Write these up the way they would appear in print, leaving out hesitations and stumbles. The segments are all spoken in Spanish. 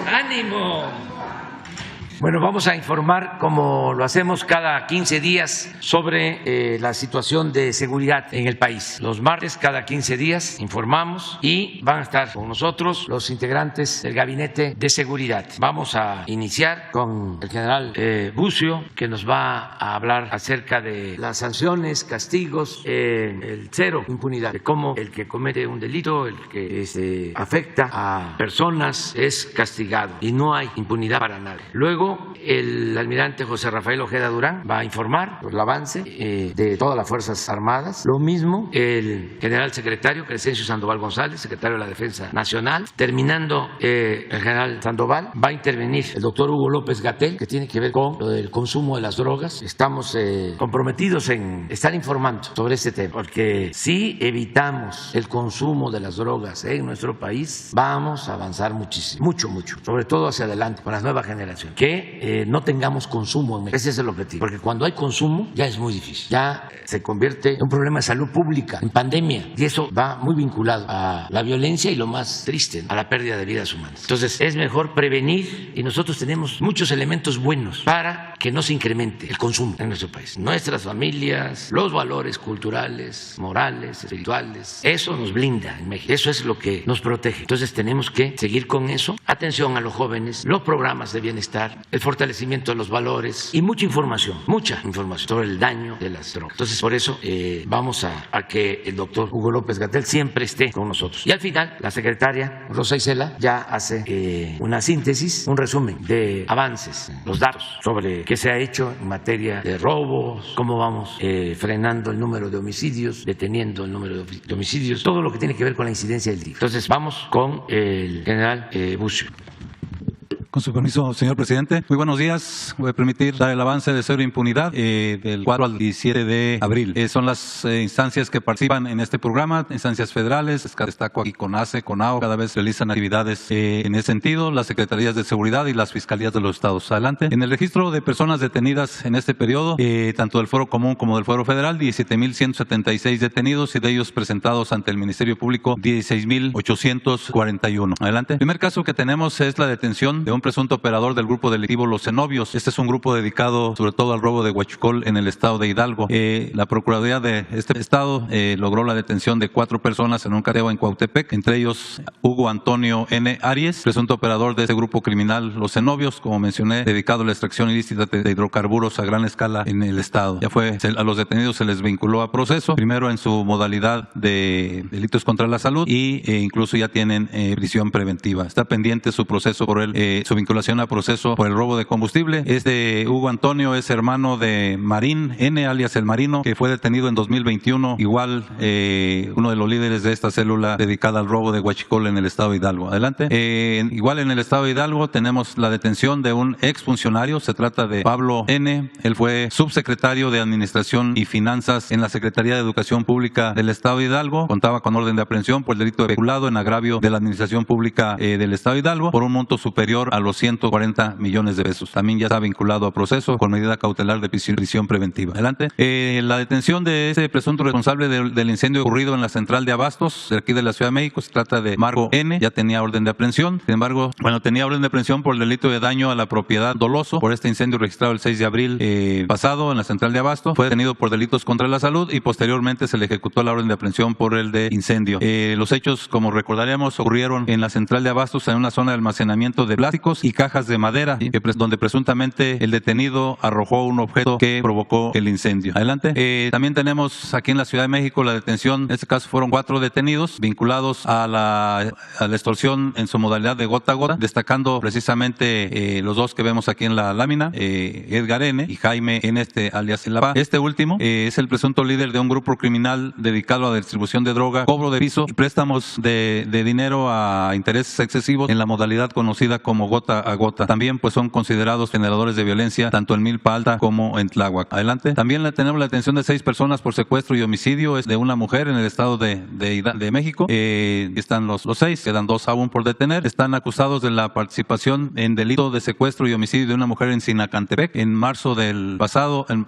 ¡Ánimo! Bueno, vamos a informar, como lo hacemos cada 15 días, sobre la situación de seguridad en el país. Los martes, cada 15 días, informamos y van a estar con nosotros los integrantes del Gabinete de Seguridad. Vamos a iniciar con el general Bucio, que nos va a hablar acerca de las sanciones, castigos, el cero impunidad, de cómo el que comete un delito, el que afecta a personas, es castigado y no hay impunidad para nadie. Luego, el almirante José Rafael Ojeda Durán va a informar el avance de todas las Fuerzas Armadas. Lo mismo el general secretario Crescencio Sandoval González, secretario de la Defensa Nacional. Terminando el general Sandoval, va a intervenir el doctor Hugo López-Gatell, que tiene que ver con lo del consumo de las drogas. Estamos comprometidos en estar informando sobre este tema, porque si evitamos el consumo de las drogas en nuestro país, vamos a avanzar muchísimo, mucho, sobre todo hacia adelante con las nuevas generaciones. Que no tengamos consumo en México. Ese es el objetivo, porque cuando hay consumo ya es muy difícil, ya se convierte en un problema de salud pública, en pandemia, y eso va muy vinculado a la violencia y lo más triste, a la pérdida de vidas humanas. Entonces es mejor prevenir, y nosotros tenemos muchos elementos buenos para que no se incremente el consumo en nuestro país. Nuestras familias, los valores culturales, morales, espirituales, eso nos blinda en México, eso es lo que nos protege. Entonces tenemos que seguir con eso. Atención a los jóvenes, los programas de bienestar, el fortalecimiento de los valores y mucha información sobre el daño de las drogas. Entonces, por eso vamos a que el doctor Hugo López-Gatell siempre esté con nosotros. Y al final, la secretaria Rosa Isela ya hace una síntesis, un resumen de avances, los datos sobre qué se ha hecho en materia de robos, cómo vamos frenando el número de homicidios, deteniendo el número de homicidios, todo lo que tiene que ver con la incidencia del delito. Entonces, vamos con el general Bucio. Con su permiso, señor presidente. Muy buenos días. Voy a permitir dar el avance de cero impunidad del 4 al 17 de abril. Son las instancias que participan en este programa, instancias federales. Destaco aquí CONACE, CONAO, cada vez realizan actividades en ese sentido, las secretarías de seguridad y las fiscalías de los estados. Adelante. En el registro de personas detenidas en este periodo, tanto del Fuero Común como del Fuero Federal, 17,176 detenidos y de ellos presentados ante el Ministerio Público 16,841. Adelante. El primer caso que tenemos es la detención de un presunto operador del grupo delictivo Los Cenobios. Este es un grupo dedicado sobre todo al robo de huachicol en el estado de Hidalgo. La Procuraduría de este estado logró la detención de 4 personas en un cateo en Cuautepec, entre ellos Hugo Antonio N. Arias, presunto operador de este grupo criminal Los Cenobios, como mencioné, dedicado a la extracción ilícita de hidrocarburos a gran escala en el estado. A los detenidos se les vinculó a proceso, primero en su modalidad de delitos contra la salud y incluso ya tienen prisión preventiva. Está pendiente su proceso por su vinculación a proceso por el robo de combustible. Hugo Antonio es hermano de Marín N., alias El Marino, que fue detenido en 2021, igual uno de los líderes de esta célula dedicada al robo de huachicol en el estado de Hidalgo. Adelante. Igual en el estado de Hidalgo tenemos la detención de un exfuncionario, se trata de Pablo N., él fue subsecretario de Administración y Finanzas en la Secretaría de Educación Pública del estado de Hidalgo, contaba con orden de aprehensión por el delito de peculado en agravio de la Administración Pública del estado de Hidalgo por un monto superior a los 140 millones de pesos. También ya está vinculado a proceso con medida cautelar de prisión preventiva. Adelante. La detención de ese presunto responsable del incendio ocurrido en la central de abastos de aquí de la Ciudad de México, se trata de Marco N., ya tenía orden de aprehensión. Sin embargo, tenía orden de aprehensión por el delito de daño a la propiedad doloso por este incendio registrado el 6 de abril pasado en la central de abasto. Fue detenido por delitos contra la salud y posteriormente se le ejecutó la orden de aprehensión por el de incendio. Los hechos, como recordaremos, ocurrieron en la central de abastos en una zona de almacenamiento de plásticos y cajas de madera, donde presuntamente el detenido arrojó un objeto que provocó el incendio. Adelante. También tenemos aquí en la Ciudad de México la detención, en este caso fueron 4 detenidos vinculados a la extorsión en su modalidad de gota a gota, destacando precisamente los 2 que vemos aquí en la lámina, Edgar N. y Jaime N. alias El Lapa. Este último es el presunto líder de un grupo criminal dedicado a la distribución de droga, cobro de piso y préstamos de dinero a intereses excesivos en la modalidad conocida como gota gota a gota. También pues son considerados generadores de violencia tanto en Milpa Alta como en Tláhuac. Adelante. También tenemos la detención de 6 personas por secuestro y homicidio, es de una mujer en el estado de México. Están los 6, quedan 2 aún por detener. Están acusados de la participación en delito de secuestro y homicidio de una mujer en Sinacantepec. En marzo del pasado, el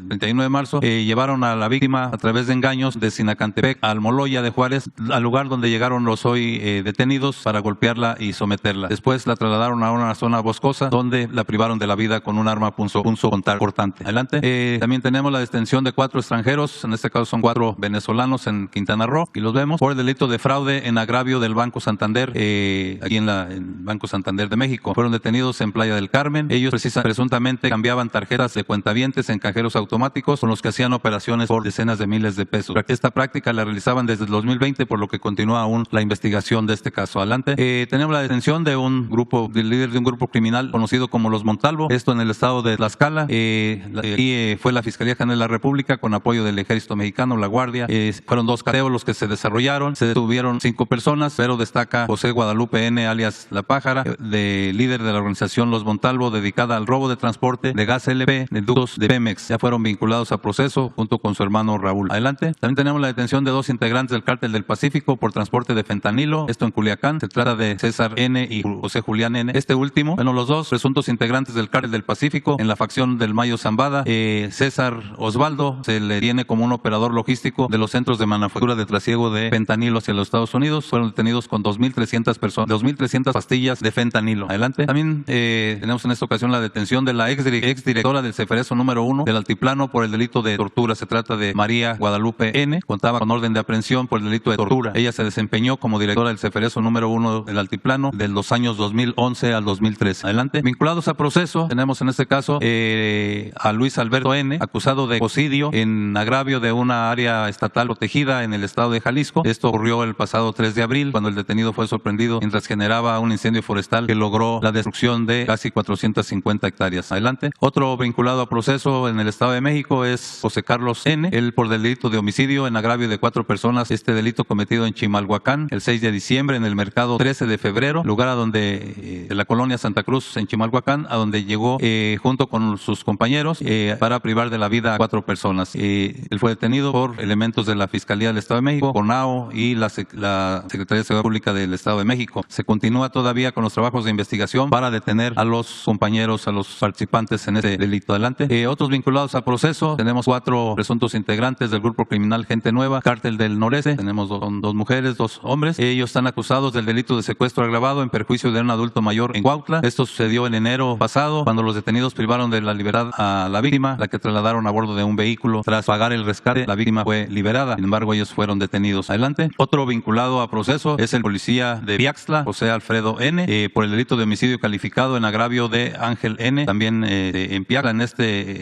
31 de marzo, llevaron a la víctima a través de engaños de Sinacantepec a Almoloya de Juárez, al lugar donde llegaron los hoy detenidos para golpearla y someterla. Después la trasladaron a una zona boscosa donde la privaron de la vida con un arma punzocortante. Adelante. También tenemos la detención de 4 extranjeros, en este caso son 4 venezolanos en Quintana Roo, y los vemos por el delito de fraude en agravio del Banco Santander, aquí en Banco Santander de México. Fueron detenidos en Playa del Carmen. Ellos presuntamente cambiaban tarjetas de cuentavientes en cajeros automáticos con los que hacían operaciones por decenas de miles de pesos. Esta práctica la realizaban desde el 2020, por lo que continúa aún la investigación de este caso. Adelante. Tenemos la detención de del líder de un grupo criminal conocido como los Montalvo, esto en el estado de Tlaxcala. Aquí fue la Fiscalía General de la República con apoyo del Ejército Mexicano, la Guardia. Fueron 2 cateos los que se desarrollaron. Se detuvieron 5 personas, pero destaca José Guadalupe N., alias La Pájara, líder de la organización Los Montalvo, dedicada al robo de transporte de gas LP de ductos de Pemex. Ya fueron vinculados a proceso junto con su hermano Raúl. Adelante. También tenemos la detención de 2 integrantes del Cártel del Pacífico por transporte de fentanilo, esto en Culiacán. Se trata de César N. y José Julián N. Este último, los 2 presuntos integrantes del Cártel del Pacífico en la facción del Mayo Zambada. César Osvaldo se le tiene como un operador logístico de los centros de manufactura de trasiego de fentanilo hacia los Estados Unidos. Fueron detenidos con 2.300 pastillas de fentanilo. Adelante. También tenemos en esta ocasión la detención de la exdirectora del Ceferezo número 1 del Altiplano por el delito de tortura. Se trata de María Guadalupe N. Contaba con orden de aprehensión por el delito de tortura. Ella se desempeñó como directora del Ceferezo número 1 del Altiplano de los años 2011 al 2013. Adelante. Vinculados a proceso, tenemos en este caso a Luis Alberto N., acusado de ecocidio en agravio de una área estatal protegida en el estado de Jalisco. Esto ocurrió el pasado 3 de abril, cuando el detenido fue sorprendido mientras generaba un incendio forestal que logró la destrucción de casi 450 hectáreas. Adelante. Otro vinculado a proceso en el estado de México es José Carlos N., él por delito de homicidio en agravio de 4 personas. Este delito cometido en Chimalhuacán el 6 de diciembre en el mercado 13 de febrero, lugar a donde de la colonia Santa Cruz en Chimalhuacán, a donde llegó junto con sus compañeros para privar de la vida a 4 personas. Él fue detenido por elementos de la Fiscalía del Estado de México, CONAO y la Secretaría de Seguridad Pública del Estado de México. Se continúa todavía con los trabajos de investigación para detener a los compañeros, a los participantes en este delito. Adelante. Otros vinculados a proceso, tenemos 4 presuntos integrantes del grupo criminal Gente Nueva, Cártel del Noreste. Tenemos 2 mujeres, 2 hombres. Ellos están acusados del delito de secuestro agravado en perjuicio de un adulto mayor en Cuautla. Esto sucedió en enero pasado, cuando los detenidos privaron de la libertad a la víctima, la que trasladaron a bordo de un vehículo. Tras pagar el rescate, la víctima fue liberada. Sin embargo, ellos fueron detenidos. Adelante. Otro vinculado a proceso es el policía de Piaxtla, José Alfredo N., por el delito de homicidio calificado en agravio de Ángel N., también en Piaxtla.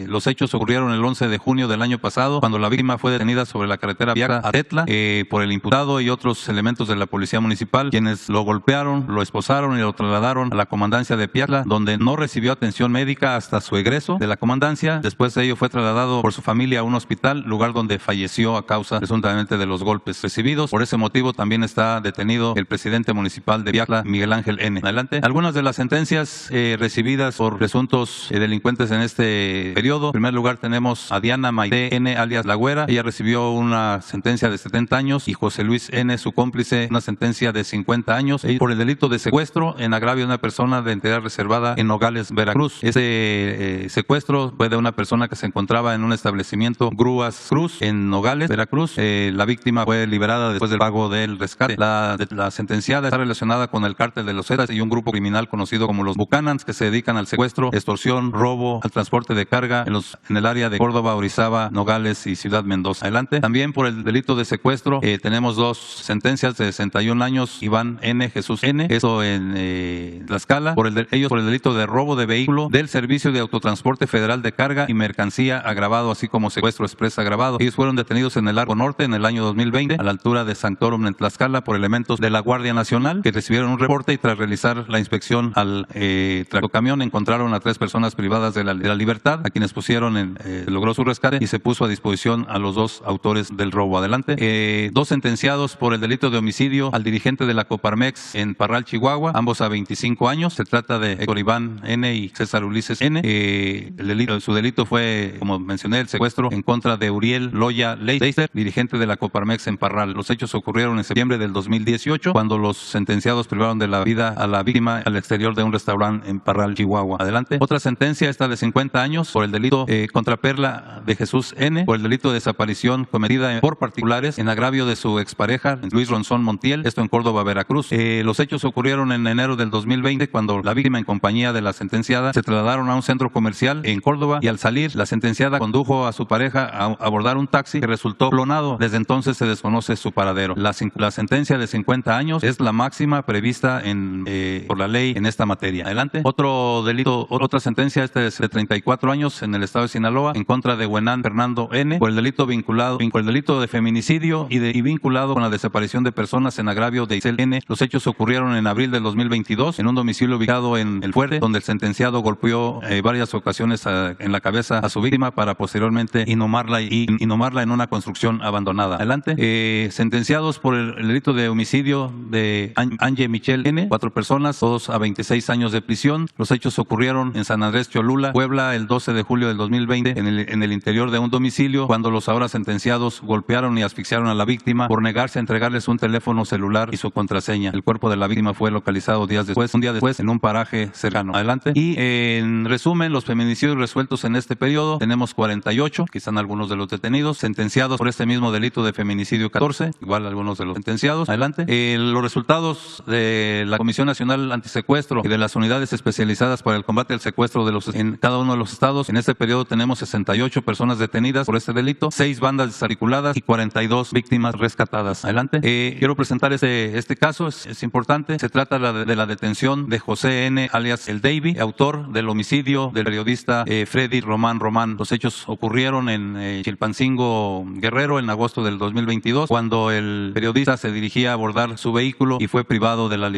Los hechos ocurrieron el 11 de junio del año pasado, cuando la víctima fue detenida sobre la carretera Piaxtla a Tetla por el imputado y otros elementos de la policía municipal, quienes lo golpearon, lo esposaron y lo trasladaron a la comandancia de Piaxtla, donde no recibió atención médica hasta su egreso de la comandancia. Después de ello fue trasladado por su familia a un hospital, lugar donde falleció a causa presuntamente de los golpes recibidos. Por ese motivo también está detenido el presidente municipal de Piaxtla, Miguel Ángel N. Adelante. Algunas de las sentencias recibidas por presuntos delincuentes en este periodo. En primer lugar tenemos a Diana Maide N., alias La Güera. Ella recibió una sentencia de 70 años y José Luis N., su cómplice, una sentencia de 50 años por el delito de secuestro en agravio de una persona de entidad reservada en Nogales, Veracruz. Ese secuestro fue de una persona que se encontraba en un establecimiento Grúas Cruz en Nogales, Veracruz. La víctima fue liberada después del pago del rescate. La sentenciada está relacionada con el Cártel de los Zetas y un grupo criminal conocido como los Bucanans, que se dedican al secuestro, extorsión, robo, al transporte de carga en el área de Córdoba, Orizaba, Nogales y Ciudad Mendoza. Adelante. También por el delito de secuestro tenemos 2 sentencias de 61 años. Iván N., Jesús N., eso en Tlaxcala, ellos por el delito de robo de vehículo del Servicio de Autotransporte Federal de Carga y Mercancía agravado, así como secuestro express agravado. Ellos fueron detenidos en el Largo Norte en el año 2020, a la altura de Sanctorum en Tlaxcala, por elementos de la Guardia Nacional, que recibieron un reporte y tras realizar la inspección al tractocamión encontraron a 3 personas privadas de la libertad, a quienes logró su rescate y se puso a disposición a los 2 autores del robo. Adelante. 2 sentenciados por el delito de homicidio al dirigente de la Coparmex en Parral, Chihuahua, ambos a 25 5 años. Se trata de Héctor Iván N. y César Ulises N. Su delito fue, como mencioné, el secuestro en contra de Uriel Loya Leister, dirigente de la Coparmex en Parral. Los hechos ocurrieron en septiembre del 2018, cuando los sentenciados privaron de la vida a la víctima al exterior de un restaurante en Parral, Chihuahua. Adelante. Otra sentencia, esta de 50 años, por el delito contra Perla de Jesús N., por el delito de desaparición cometida por particulares en agravio de su expareja, Luis Ronzón Montiel, esto en Córdoba, Veracruz. Los hechos ocurrieron en enero del 2020, cuando la víctima, en compañía de la sentenciada, se trasladaron a un centro comercial en Córdoba, y al salir, la sentenciada condujo a su pareja a abordar un taxi que resultó clonado. Desde entonces se desconoce su paradero. La sentencia de 50 años es la máxima prevista por la ley en esta materia. Adelante. Otro delito, otra sentencia, es de 34 años en el estado de Sinaloa, en contra de Huenán Fernando N., por el delito por el delito de feminicidio y vinculado con la desaparición de personas en agravio de Isel N. Los hechos ocurrieron en abril del 2022 en un domicilio ubicado en El Fuerte, donde el sentenciado golpeó varias ocasiones en la cabeza a su víctima para posteriormente inhumarla en una construcción abandonada. Adelante. Sentenciados por el delito de homicidio de Ángel Michel N., 4 personas, todos a 26 años de prisión. Los hechos ocurrieron en San Andrés Cholula, Puebla, el 12 de julio del 2020, en el interior de un domicilio, cuando los ahora sentenciados golpearon y asfixiaron a la víctima por negarse a entregarles un teléfono celular y su contraseña. El cuerpo de la víctima fue localizado un día después, en un paraje cercano. Adelante. Y en resumen, los feminicidios resueltos en este periodo, tenemos 48, que están algunos de los detenidos, sentenciados por este mismo delito de feminicidio 14, igual algunos de los sentenciados. Adelante. Los resultados de la Comisión Nacional Antisecuestro y de las unidades especializadas para el combate al secuestro en cada uno de los estados, en este periodo tenemos 68 personas detenidas por este delito, 6 bandas desarticuladas y 42 víctimas rescatadas. Adelante. Quiero presentar este caso, es importante. Se trata de la detención de José N., alias el Davy, autor del homicidio del periodista Freddy Román. Los hechos ocurrieron en Chilpancingo, Guerrero, en agosto del 2022, cuando el periodista se dirigía a abordar su vehículo y fue privado de la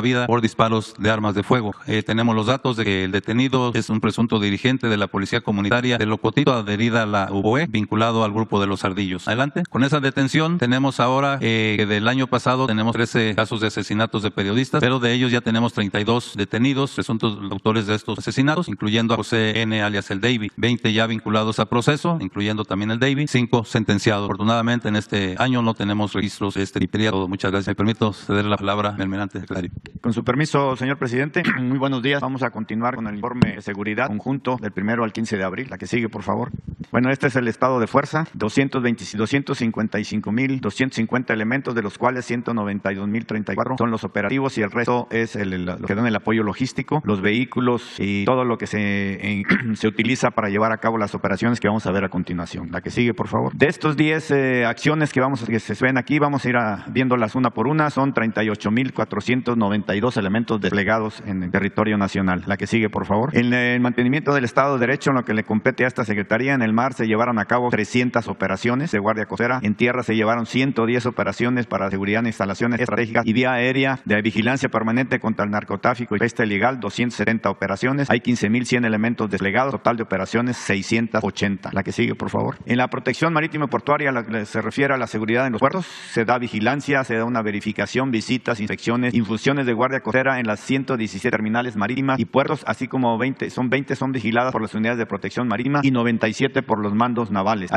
vida por disparos de armas de fuego. Tenemos los datos de que el detenido es un presunto dirigente de la Policía Comunitaria de Locotito, adherida a la UBOE, vinculado al grupo de los Ardillos. Adelante. Con esa detención tenemos ahora que del año pasado tenemos 13 casos de asesinatos de periodistas, pero de ellos ya tenemos 32 detenidos, presuntos autores de estos asesinatos, incluyendo a José N., alias el Davy, 20 ya vinculados a proceso, incluyendo también el Davy, 5 sentenciados. Afortunadamente en este año no tenemos registros de este periodo. Muchas gracias. Me permito ceder la palabra al almirante secretario. Con su permiso, señor presidente, muy buenos días. Vamos a continuar con el informe de seguridad conjunto del 1 al 15 de abril. La que sigue, por favor. Bueno, este es el estado de fuerza. 255.250 elementos, de los cuales 192.034 son los operativos y el resto es lo que dan el apoyo logístico, los vehículos y todo lo que se utiliza para llevar a cabo las operaciones que vamos a ver a continuación. La que sigue, por favor. De estos 10 acciones que se ven aquí, vamos a ir viéndolas una por una. Son 38.492 elementos desplegados en el territorio nacional. La que sigue, por favor. En el mantenimiento del Estado de Derecho, en lo que le compete a esta Secretaría, en el mar se llevaron a cabo 300 operaciones de guardia costera. En tierra se llevaron 110 operaciones para seguridad en instalaciones estratégicas y vía aérea de vigilancia permanente contra el narcotráfico y peste ilegal, 270 operaciones. Hay 15.100 elementos desplegados, total de operaciones 680. La que sigue, por favor. En la protección marítima y portuaria, se refiere a la seguridad en los puertos, se da vigilancia, se da una verificación, visitas, inspecciones, infusiones de guardia costera en las 117 terminales marítimas y puertos, así como 20 son vigiladas por las unidades de protección marítima y 97 por los mandos navales.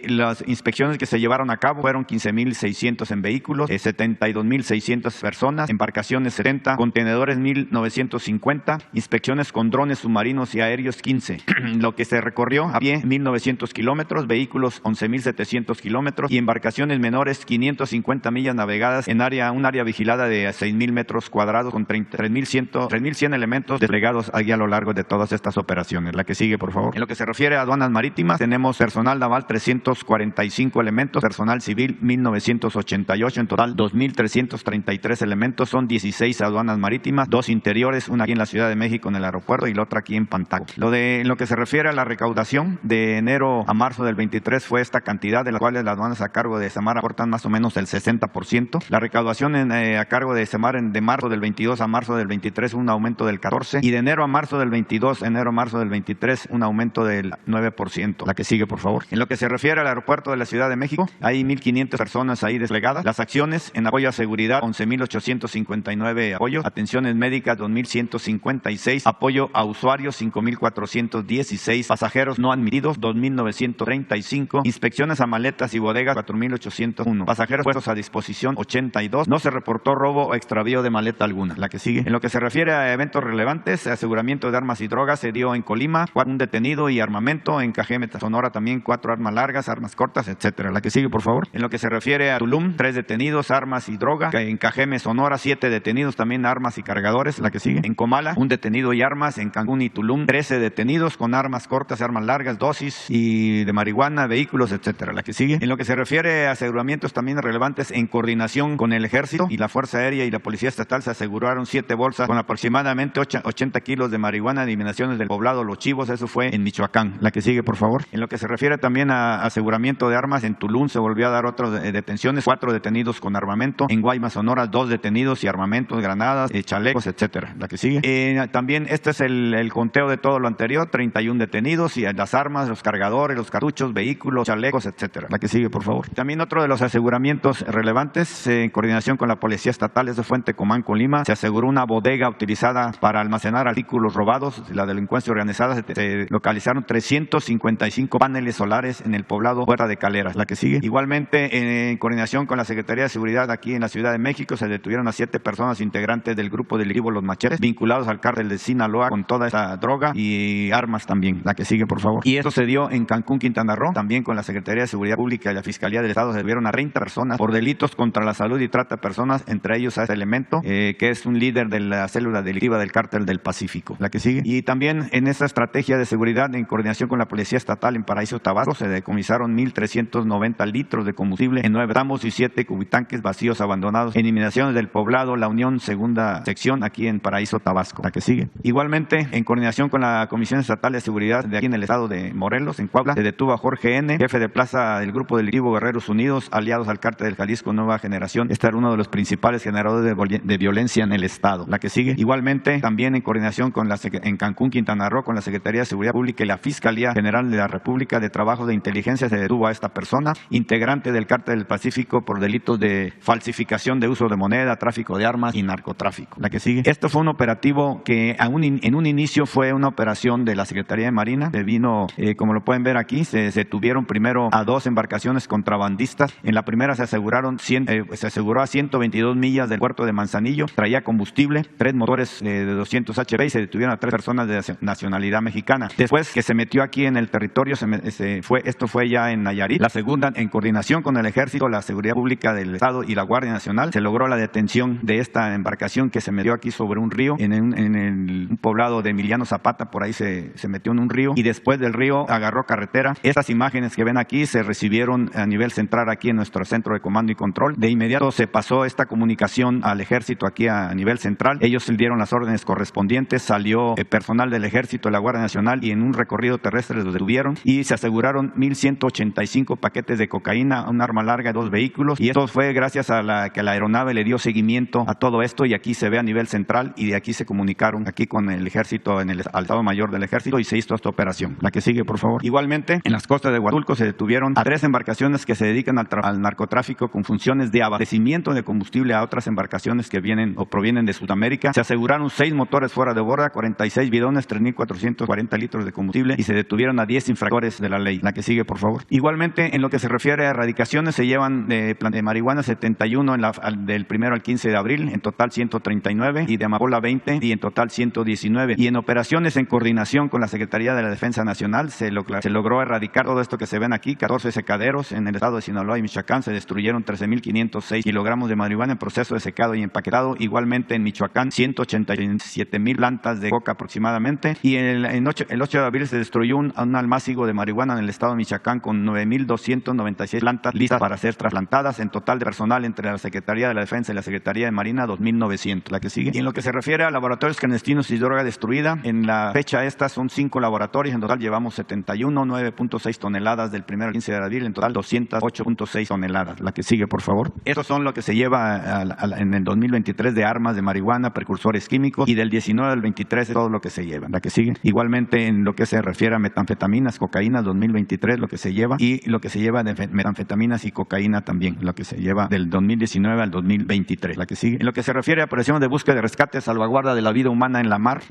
Las inspecciones que se llevaron a cabo fueron 15.600 en vehículos, 72.600 personas, embarcaciones 70, contenedores 1.950, inspecciones con drones submarinos y aéreos 15. Lo que se recorrió a pie 1.900 kilómetros, vehículos 11.700 kilómetros y embarcaciones menores 550 millas navegadas en un área vigilada de 6.000 metros cuadrados con 3.100 elementos desplegados allí a lo largo de todas estas operaciones. La que sigue, por favor. En lo que se refiere a aduanas marítimas, tenemos personal naval 345 elementos, personal civil 1.988, en total 2.333 elementos, son 16 aduanas marítimas, 2 interiores, una aquí en la Ciudad de México en el aeropuerto y la otra aquí en Pantaco. En lo que se refiere a la recaudación, de enero a marzo del 23 fue esta cantidad, de las cuales las aduanas a cargo de Semar aportan más o menos el 60%. La recaudación a cargo de Semar de marzo del 22 a marzo del 23 un aumento del 14%, y de enero a marzo del 22, marzo del 23 un aumento del 9%. La que sigue, por favor. En lo que se refiere al aeropuerto de la Ciudad de México, hay 1.500 personas ahí desplegadas. Las acciones en apoyo a seguridad, 11.859 apoyos, atenciones médicas 2.156, apoyo a usuarios 5.416, pasajeros no admitidos 2.935, inspecciones a maletas y bodegas 4.801, pasajeros puestos a disposición 82, no se reportó robo o extravío de maleta alguna. La que sigue. En lo que se refiere a eventos relevantes, aseguramiento de armas y drogas se dio en Colima, un detenido y armamento, en Cajeme, Sonora también 4 armas largas, armas cortas, etcétera. La que sigue, por favor. En lo que se refiere a Tulum, 3 detenidos, armas y droga. En Cajeme, Sonora, 7 detenidos, también armas y cargadores. La que sigue. En Comala, 1 detenido y armas. En Cancún y Tulum, 13 detenidos con armas cortas, armas largas, dosis y de marihuana, vehículos, etcétera. La que sigue. En lo que se refiere a aseguramientos también relevantes, en coordinación con el Ejército y la Fuerza Aérea y la Policía Estatal, se aseguraron 7 bolsas con aproximadamente 80 kilos de marihuana en inmediaciones del poblado Los Chivos. Eso fue en Michoacán. La que sigue, por favor. En lo que se refiere también a aseguramiento de armas, en Tulum se volvió a dar otras detenciones, 4 detenidos con armamento. En Guaymas, Sonora, 2 detenidos y armamentos, granadas, chalecos, etcétera. La que sigue. También este es el conteo de todo lo anterior, 31 detenidos y las armas, los cargadores, los cartuchos, vehículos, chalecos, etcétera. La que sigue, por favor. También otro de los aseguramientos relevantes, en coordinación con la Policía Estatal, eso fue en Tecomán, Colima, se aseguró una bodega utilizada para almacenar artículos robados. La delincuencia organizada, se localizaron 355 paneles solares en el poblado Puerta de Caleras. La que sigue. Igualmente, en coordinación con la Secretaría de Seguridad aquí en la Ciudad de México, se detuvieron a 7 personas integrantes del grupo delictivo Los Machetes, vinculados al cártel de Sinaloa con toda esa droga y armas también. La que sigue, por favor. Y esto se dio en Cancún, Quintana Roo. También con la Secretaría de Seguridad Pública y la Fiscalía del Estado se detuvieron a 30 personas por delitos contra la salud y trata de personas, entre ellos a este elemento, que es un líder de la célula delictiva del Cártel del Pacífico. La que sigue. Y también en esta estrategia de seguridad, en coordinación con la Policía Estatal en Paraíso, Tabasco, se decomisaron 1.390 litros de combustible en 9 tramos y 7 cubitanques vacíos abandonados en inmediaciones del poblado La Unión, segunda sección, aquí en Paraíso, Tabasco. La que sigue. Igualmente, en coordinación con la Comisión Estatal de Seguridad de aquí en el estado de Morelos, en Coahuila, se detuvo a Jorge N., jefe de plaza del grupo delictivo Guerreros Unidos, aliados al Cártel del Jalisco Nueva Generación. Este era uno de los principales generadores de violencia en el estado. La que sigue. Igualmente, también en coordinación con en Cancún, Quintana Roo, con la Secretaría de Seguridad Pública y la Fiscalía General de la República de Trabajo de Inteligencia, se detuvo a esta persona, integrante del Cártel del Pacífico, por delitos de falsificación de uso de moneda, tráfico de armas y narcotráfico. La que sigue. Esto fue un operativo que en un inicio fue una operación de la Secretaría de Marina. Se vino, como lo pueden ver aquí, se detuvieron primero a 2 embarcaciones contrabandistas. En la primera se aseguró a 122 millas del puerto de Manzanillo, traía combustible, 3 motores de 200 HP y se detuvieron a 3 personas de nacionalidad mexicana. Después que se metió aquí en el territorio, esto fue ya en Nayarit. La segunda, en coordinación con el Ejército, la Seguridad Pública del Estado y la Guardia Nacional, se logró la detención de esta embarcación que se metió aquí sobre un río, en un poblado de Emiliano Zapata. Por ahí se metió en un río y después del río agarró carretera. Estas imágenes que ven aquí se recibieron a nivel central aquí en nuestro centro de comando y control. De inmediato se pasó esta comunicación al Ejército aquí a nivel central. Ellos dieron las órdenes correspondientes, salió personal del Ejército, de la Guardia Nacional, y en un recorrido terrestre los detuvieron y se aseguraron 1.185 paquetes de cocaína, un arma larga y 2 vehículos. Y esto fue gracias a que la aeronave le dio seguimiento a todo esto, y aquí se ve a nivel central, y de aquí se comunicaron aquí con el Ejército, al Estado Mayor del Ejército, y se hizo esta operación. La que sigue, por favor. Igualmente, en las costas de Huatulco se detuvieron a 3 embarcaciones que se dedican al narcotráfico con funciones de abastecimiento de combustible a otras embarcaciones que vienen o provienen de Sudamérica. Se aseguraron 6 motores fuera de borda, 46 bidones, 3.440 litros de combustible, y se detuvieron a 10 infractores de la ley. La que sigue, por favor. Igualmente, en lo que se refiere a erradicaciones, se llevan de marihuana 71 del 1 al 15 de abril, en total 139, y de amapola 20, y en total 119. Y en operaciones en coordinación con la Secretaría de la Defensa Nacional, se logró erradicar todo esto que se ven aquí, 14 secaderos en el estado de Sinaloa y Michoacán. Se destruyeron 13.506 kilogramos de marihuana en proceso de secado y empaquetado. Igualmente en Michoacán, 187,000 plantas de coca aproximadamente. Y el 8 de abril se destruyó un almácigo de marihuana en el estado de Michoacán con 9.296 plantas listas para ser trasplantadas. En total de personal entre la Secretaría de la Defensa y la Secretaría de Marina, 2.900. La que sigue. Y en lo que se refiere a laboratorios clandestinos y droga destruida, en la fecha estas son 5 laboratorios. En total llevamos 71, 9.6 toneladas del 1 al 15 de abril. En total 208.6 toneladas. La que sigue, por favor. Estos son lo que se lleva en el 2023 de armas de marihuana, precursores químicos, y del 19 al 23 todo lo que se lleva. La que sigue. Igualmente en lo que se refiere a metanfetaminas, cocaína, 2023 lo que se lleva, y lo que se lleva de metanfetaminas y cocaína también, lo que se lleva del 2019 al 2023. La que sigue. En lo que se refiere a operaciones de búsqueda y rescate, salvaguarda de la vida humana en la mar.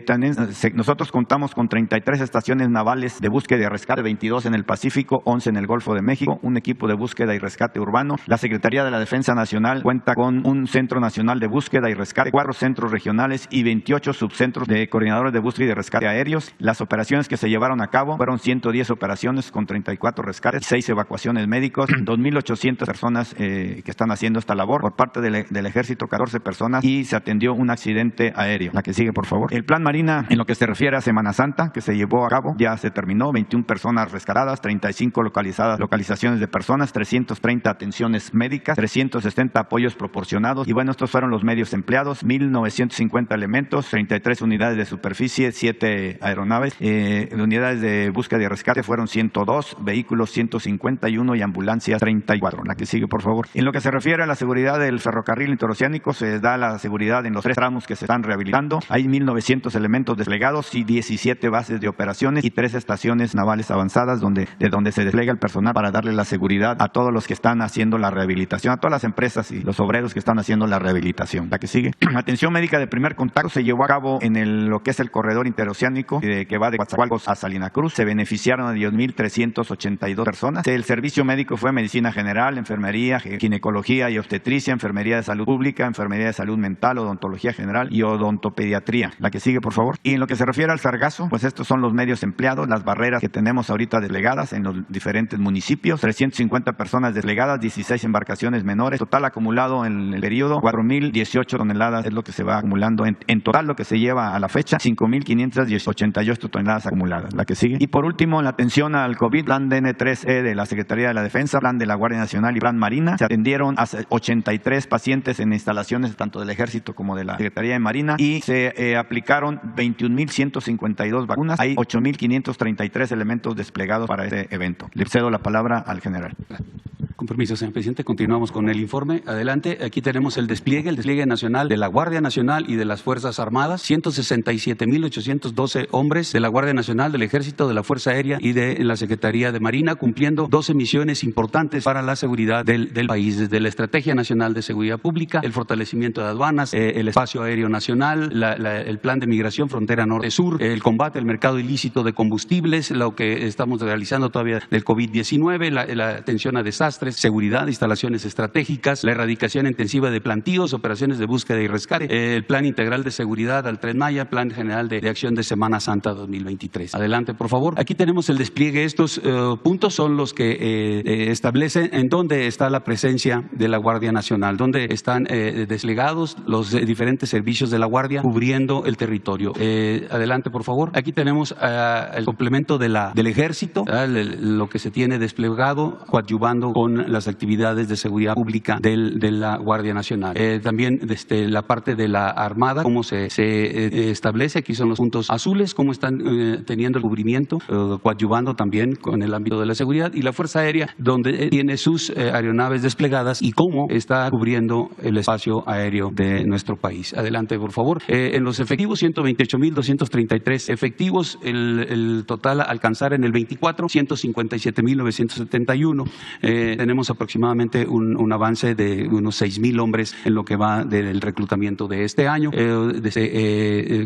También nosotros contamos con 33 estaciones navales de búsqueda y rescate, 22 en el Pacífico, 11 en el Golfo de México, un equipo de búsqueda y rescate urbano. La Secretaría de la Defensa Nacional cuenta con un Centro Nacional de Búsqueda y Rescate, 4 centros regionales y 28 subcentros de coordinadores de búsqueda y rescate aéreos. Las operaciones que se llevaron a cabo fueron 110 operaciones con 34 rescates, 6 evacuaciones médicos, 2.800 personas que están haciendo esta labor. Por parte del Ejército, 14 personas, y se atendió un accidente aéreo. La que sigue, por favor. El Plan Marina, en lo que se refiere a Semana Santa, que se llevó a cabo, ya se terminó. 21 personas rescatadas, 35 localizaciones de personas, 330 atenciones médicas, 370 apoyos proporcionados. Y bueno, estos fueron los medios empleados: 1.950 elementos, 33 unidades de superficie, 7 aeronaves. Unidades de búsqueda y rescate fueron 102, vehículos 151 y ambulancias 34. La que sigue, por favor. En lo que se refiere a la seguridad del ferrocarril interoceánico, se da la seguridad en los 3 tramos que se están rehabilitando. Hay 1.900 elementos desplegados y 17 bases de operaciones y 3 estaciones navales avanzadas de donde se despliega el personal para darle la seguridad a todos los que están haciendo la rehabilitación, a todas las empresas y los obreros que están haciendo la rehabilitación. La que sigue. Atención médica de primer contacto se llevó a cabo en lo que es el corredor interoceánico que va de Coatzacoalcos a Salina Cruz. Se beneficiaron a 10.382 personas. El servicio médico fue medicina general, enfermería, ginecología y obstetricia, enfermería de salud pública, enfermería de salud mental, odontología general y odontopediatría. La que sigue, por favor. Y en lo que se refiere al sargazo, pues estos son los medios empleados, las barreras que tenemos ahorita desplegadas en los diferentes municipios. 350 personas desplegadas, 16 embarcaciones menores. Total acumulado en el periodo, 4.018 toneladas es lo que se va acumulando. En total, lo que se lleva a la fecha, 5.588 toneladas acumuladas. La que sigue. Y por último, en la atención al COVID, plan DN3E de la Secretaría de la Defensa, plan de la Guardia Nacional y plan Marina. Se atendieron a 83 pacientes en instalaciones tanto del Ejército como de la Secretaría de Marina y se aplicaron 21.152 vacunas. Hay 8.533 elementos desplegados para este evento. Le cedo la palabra al general. Con permiso, señor presidente, continuamos con el informe. Adelante, aquí tenemos el despliegue nacional de la Guardia Nacional y de las Fuerzas Armadas. 167.812 hombres de la Guardia Nacional, del Ejército, de la Fuerza Aérea y de la Secretaría de Marina, cumpliendo 12 misiones importantes para la seguridad del país, desde la Estrategia Nacional de Seguridad Pública, el fortalecimiento de aduanas, el espacio aéreo nacional, el plan de migración frontera norte-sur, el combate al mercado ilícito de combustibles, lo que estamos realizando todavía del COVID-19, la atención a desastres, seguridad, instalaciones estratégicas, la erradicación intensiva de plantíos, operaciones de búsqueda y rescate, el plan integral de seguridad al Tren Maya, plan general de acción de Semana Santa 2023. Adelante, por favor. Aquí tenemos el despliegue. Estos puntos son los que establecen en dónde está la presencia de la Guardia Nacional, dónde están desplegados los diferentes servicios de la Guardia cubriendo el territorio. Adelante, por favor. Aquí tenemos el complemento del Ejército, lo que se tiene desplegado, coadyuvando con las actividades de seguridad pública de la Guardia Nacional. También desde la parte de la Armada, cómo se establece, aquí son los puntos azules, cómo están teniendo el cubrimiento, coadyuvando también con el ámbito de la seguridad, y la Fuerza Aérea, donde tiene sus aeronaves desplegadas y cómo está cubriendo el espacio aéreo de nuestro país. Adelante, por favor. En los efectivos, 128.233 efectivos, el total a alcanzar en el 24, 157.971. Tenemos aproximadamente un avance de unos 6.000 hombres en lo que va del reclutamiento de este año,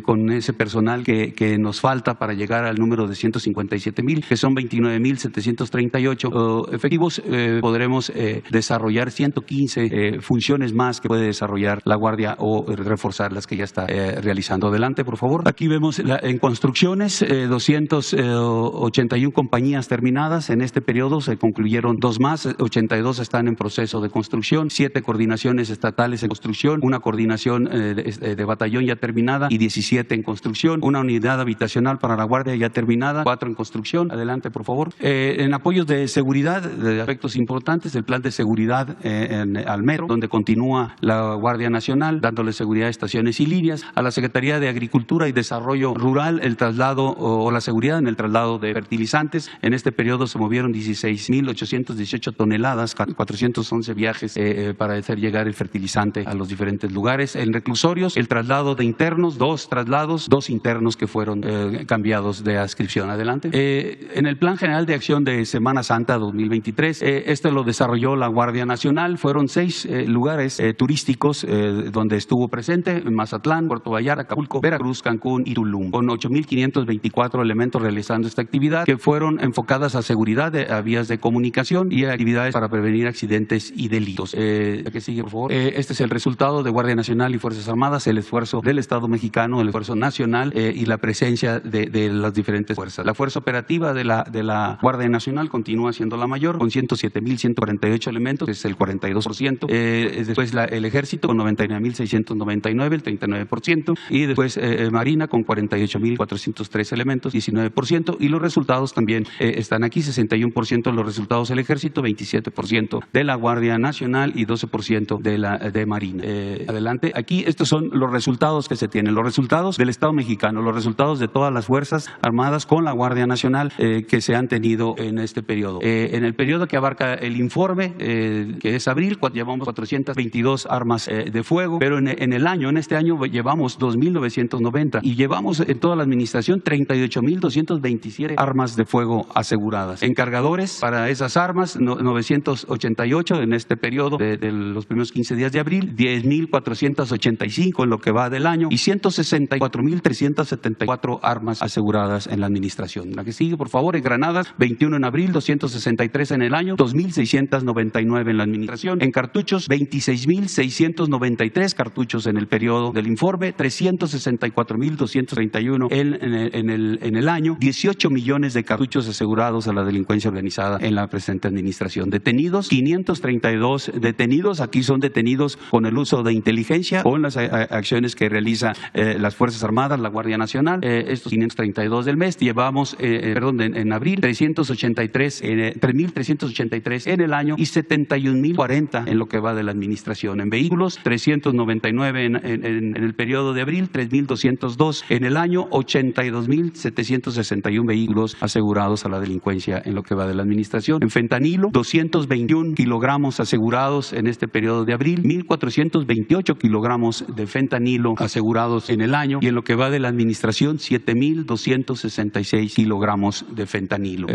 con ese personal que nos falta para llegar al número de 157.000, que son 29.738 efectivos. Podremos desarrollar 115 funciones más que puede desarrollar la Guardia o reforzar las que ya está realizando. Adelante, por favor. Aquí vemos en construcciones 281 compañías terminadas. En este periodo se concluyeron 2 más, 82 están en proceso de construcción, 7 coordinaciones estatales en construcción, una coordinación de batallón ya terminada y 17 en construcción, una unidad habitacional para la Guardia ya terminada, 4 en construcción. Adelante, por favor. En apoyos de seguridad, de aspectos importantes, el plan de seguridad al metro, donde continúa la Guardia Nacional dándole seguridad a estaciones y líneas, a la Secretaría de Agricultura y Desarrollo Rural, el traslado o la seguridad en el traslado de fertilizantes. En este periodo se movieron 16.818 toneladas toneladas, 411 viajes para hacer llegar el fertilizante a los diferentes lugares. En reclusorios, el traslado de internos, 2 traslados, 2 internos que fueron cambiados de adscripción. Adelante. En el Plan General de Acción de Semana Santa 2023, este lo desarrolló la Guardia Nacional. Fueron 6 lugares turísticos donde estuvo presente: Mazatlán, Puerto Vallarta, Acapulco, Veracruz, Cancún y Tulum, con 8,524 elementos realizando esta actividad, que fueron enfocadas a seguridad, a vías de comunicación y a actividades para prevenir accidentes y delitos. La que sigue, por favor. Este es el resultado de Guardia Nacional y Fuerzas Armadas, el esfuerzo del Estado mexicano, el esfuerzo nacional y la presencia de las diferentes fuerzas. La fuerza operativa de la Guardia Nacional continúa siendo la mayor, con 107,148 elementos, es el 42%. Después el Ejército con 99,699, el 39%. Y después Marina con 48,403 elementos, 19%. Y los resultados también están aquí: 61% de los resultados del Ejército, 27% de la Guardia Nacional y 12% de Marina. Adelante. Aquí estos son los resultados que se tienen, los resultados del Estado mexicano, los resultados de todas las Fuerzas Armadas con la Guardia Nacional que se han tenido en este periodo. En el periodo que abarca el informe, que es abril, llevamos 422 armas de fuego, pero en este año llevamos 2,990 y llevamos en toda la administración 38,227 armas de fuego aseguradas. En cargadores para esas armas, 988 en este periodo de los primeros 15 días de abril, 10,485 en lo que va del año y 164,374 armas aseguradas en la administración. La que sigue, por favor. En granadas, 21 en abril, 263 en el año, 2,699 en la administración. En cartuchos, 26,693 cartuchos en el periodo del informe, 364,231 en el año, 18 millones de cartuchos asegurados a la delincuencia organizada en la presente administración. Detenidos, 532 detenidos. Aquí son detenidos con el uso de inteligencia, con las acciones que realiza las Fuerzas Armadas, la Guardia Nacional. Estos 532 del mes. Llevamos, en abril, 3,383 en el año y 71,040 en lo que va de la administración. En vehículos, 399 en el periodo de abril, 3,202 en el año, 82,761 vehículos asegurados a la delincuencia en lo que va de la administración. En fentanilo, 221 kilogramos asegurados en este periodo de abril, 1,428 kilogramos de fentanilo asegurados en el año, y en lo que va de la administración, 7,266 kilogramos de fentanilo.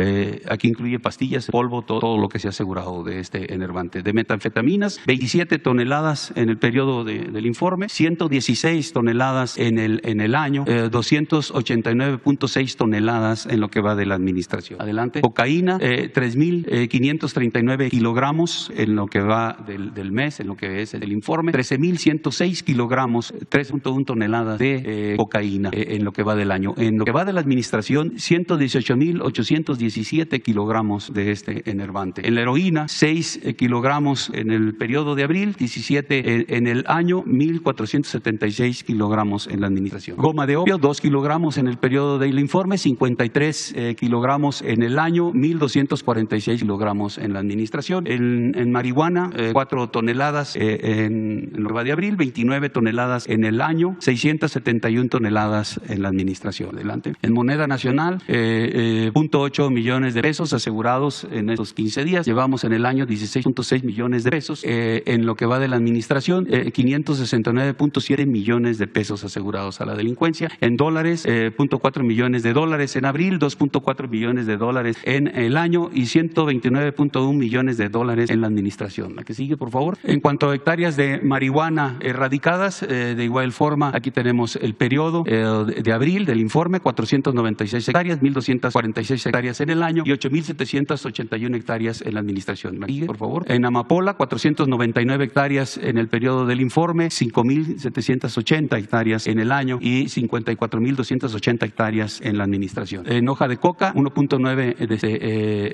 Aquí incluye pastillas, polvo, todo lo que se ha asegurado de este enervante. De metanfetaminas, 27 toneladas en el periodo del informe, 116 toneladas en el año, 289,6 toneladas en lo que va de la administración. Adelante. Cocaína, 3,539 kilogramos en lo que va del mes, en lo que es el informe, 13,106 kilogramos, 3,1 toneladas de cocaína en lo que va del año. En lo que va de la administración, 118,817 kilogramos de este enervante. En la heroína, 6 kilogramos en el periodo de abril, 17 en el año, 1,476 kilogramos en la administración. Goma de opio, 2 kilogramos en el periodo del informe, 53 kilogramos en el año, 1,246 kilogramos en la administración. En marihuana, 4 toneladas en lo que va de abril, 29 toneladas en el año, 671 toneladas en la administración. Adelante. En moneda nacional, 0.8 millones de pesos asegurados en estos 15 días. Llevamos en el año 16,6 millones de pesos. En lo que va de la administración, 569,7 millones de pesos asegurados a la delincuencia. En dólares, 0.4 millones de dólares en abril, 2.4 millones de dólares en el año y 129,1 millones de dólares en la administración. La que sigue, por favor. En cuanto a hectáreas de marihuana erradicadas, de igual forma, aquí tenemos el periodo de abril del informe, 496 hectáreas, 1,246 hectáreas en el año y 8,781 hectáreas en la administración. La que sigue, por favor. En amapola, 499 hectáreas en el periodo del informe, 5,780 hectáreas en el año y 54,280 hectáreas en la administración. En hoja de coca, 1,9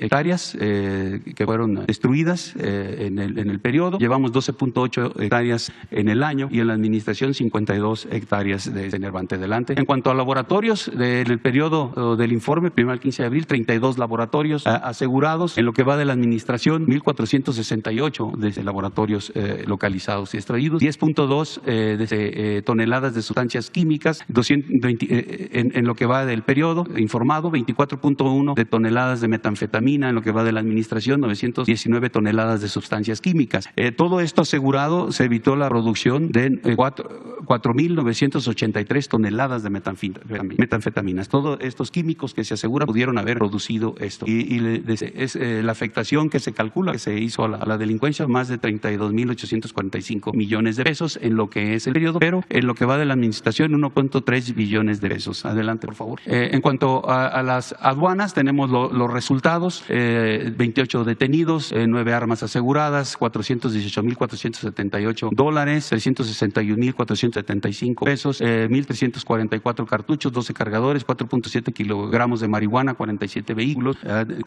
hectáreas que fueron destruidas en el periodo. Llevamos 12,8 hectáreas en el año y en la administración 52 hectáreas de enervante. Adelante. En cuanto a laboratorios, en el periodo del informe, 1 al 15 de abril, 32 laboratorios asegurados. En lo que va de la administración, 1,468 de laboratorios localizados y extraídos, 10,2 toneladas de sustancias químicas, 220, en lo que va del periodo informado, 24,1 de toneladas de metanfetamina en lo que va de la administración, 919 toneladas de sustancias químicas. Todo esto asegurado, se evitó la producción de 4.983 toneladas de metanfetaminas. Todos estos químicos que se asegura pudieron haber producido esto. Es la afectación que se calcula que se hizo a la delincuencia, más de 32.845 millones de pesos en lo que es el periodo, pero en lo que va de la administración 1.3 billones de pesos. Adelante, por favor. En cuanto a las aduanas, tenemos los resultados: 28 detenidos, 9 armas aseguradas, $418.478, $361.475 pesos, 1.344 cartuchos, 12 cargadores, 4.7 kilogramos de marihuana, 47 vehículos,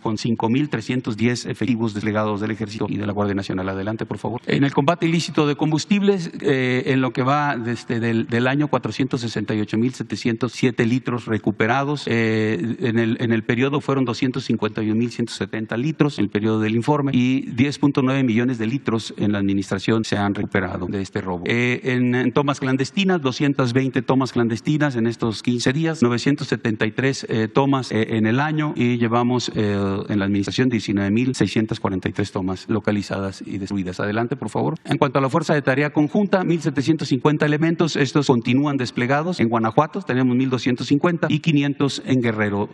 con 5.310 efectivos desplegados del Ejército y de la Guardia Nacional. Adelante, por favor. En el combate ilícito de combustibles, en lo que va del año, 468.707 litros recuperados. En el periodo fueron 251.170 litros en el periodo del informe, y 10.9 millones de litros en la administración se han recuperado de este robo. En tomas clandestinas, 220 tomas clandestinas en estos 15 días, 973 tomas en el año, y llevamos en la administración 19.643 tomas localizadas y destruidas. Adelante, por favor. En cuanto a la fuerza de tarea conjunta, 1.750 elementos, estos continúan desplegados. En Guanajuato tenemos 1.250 y 500 en Guerrero.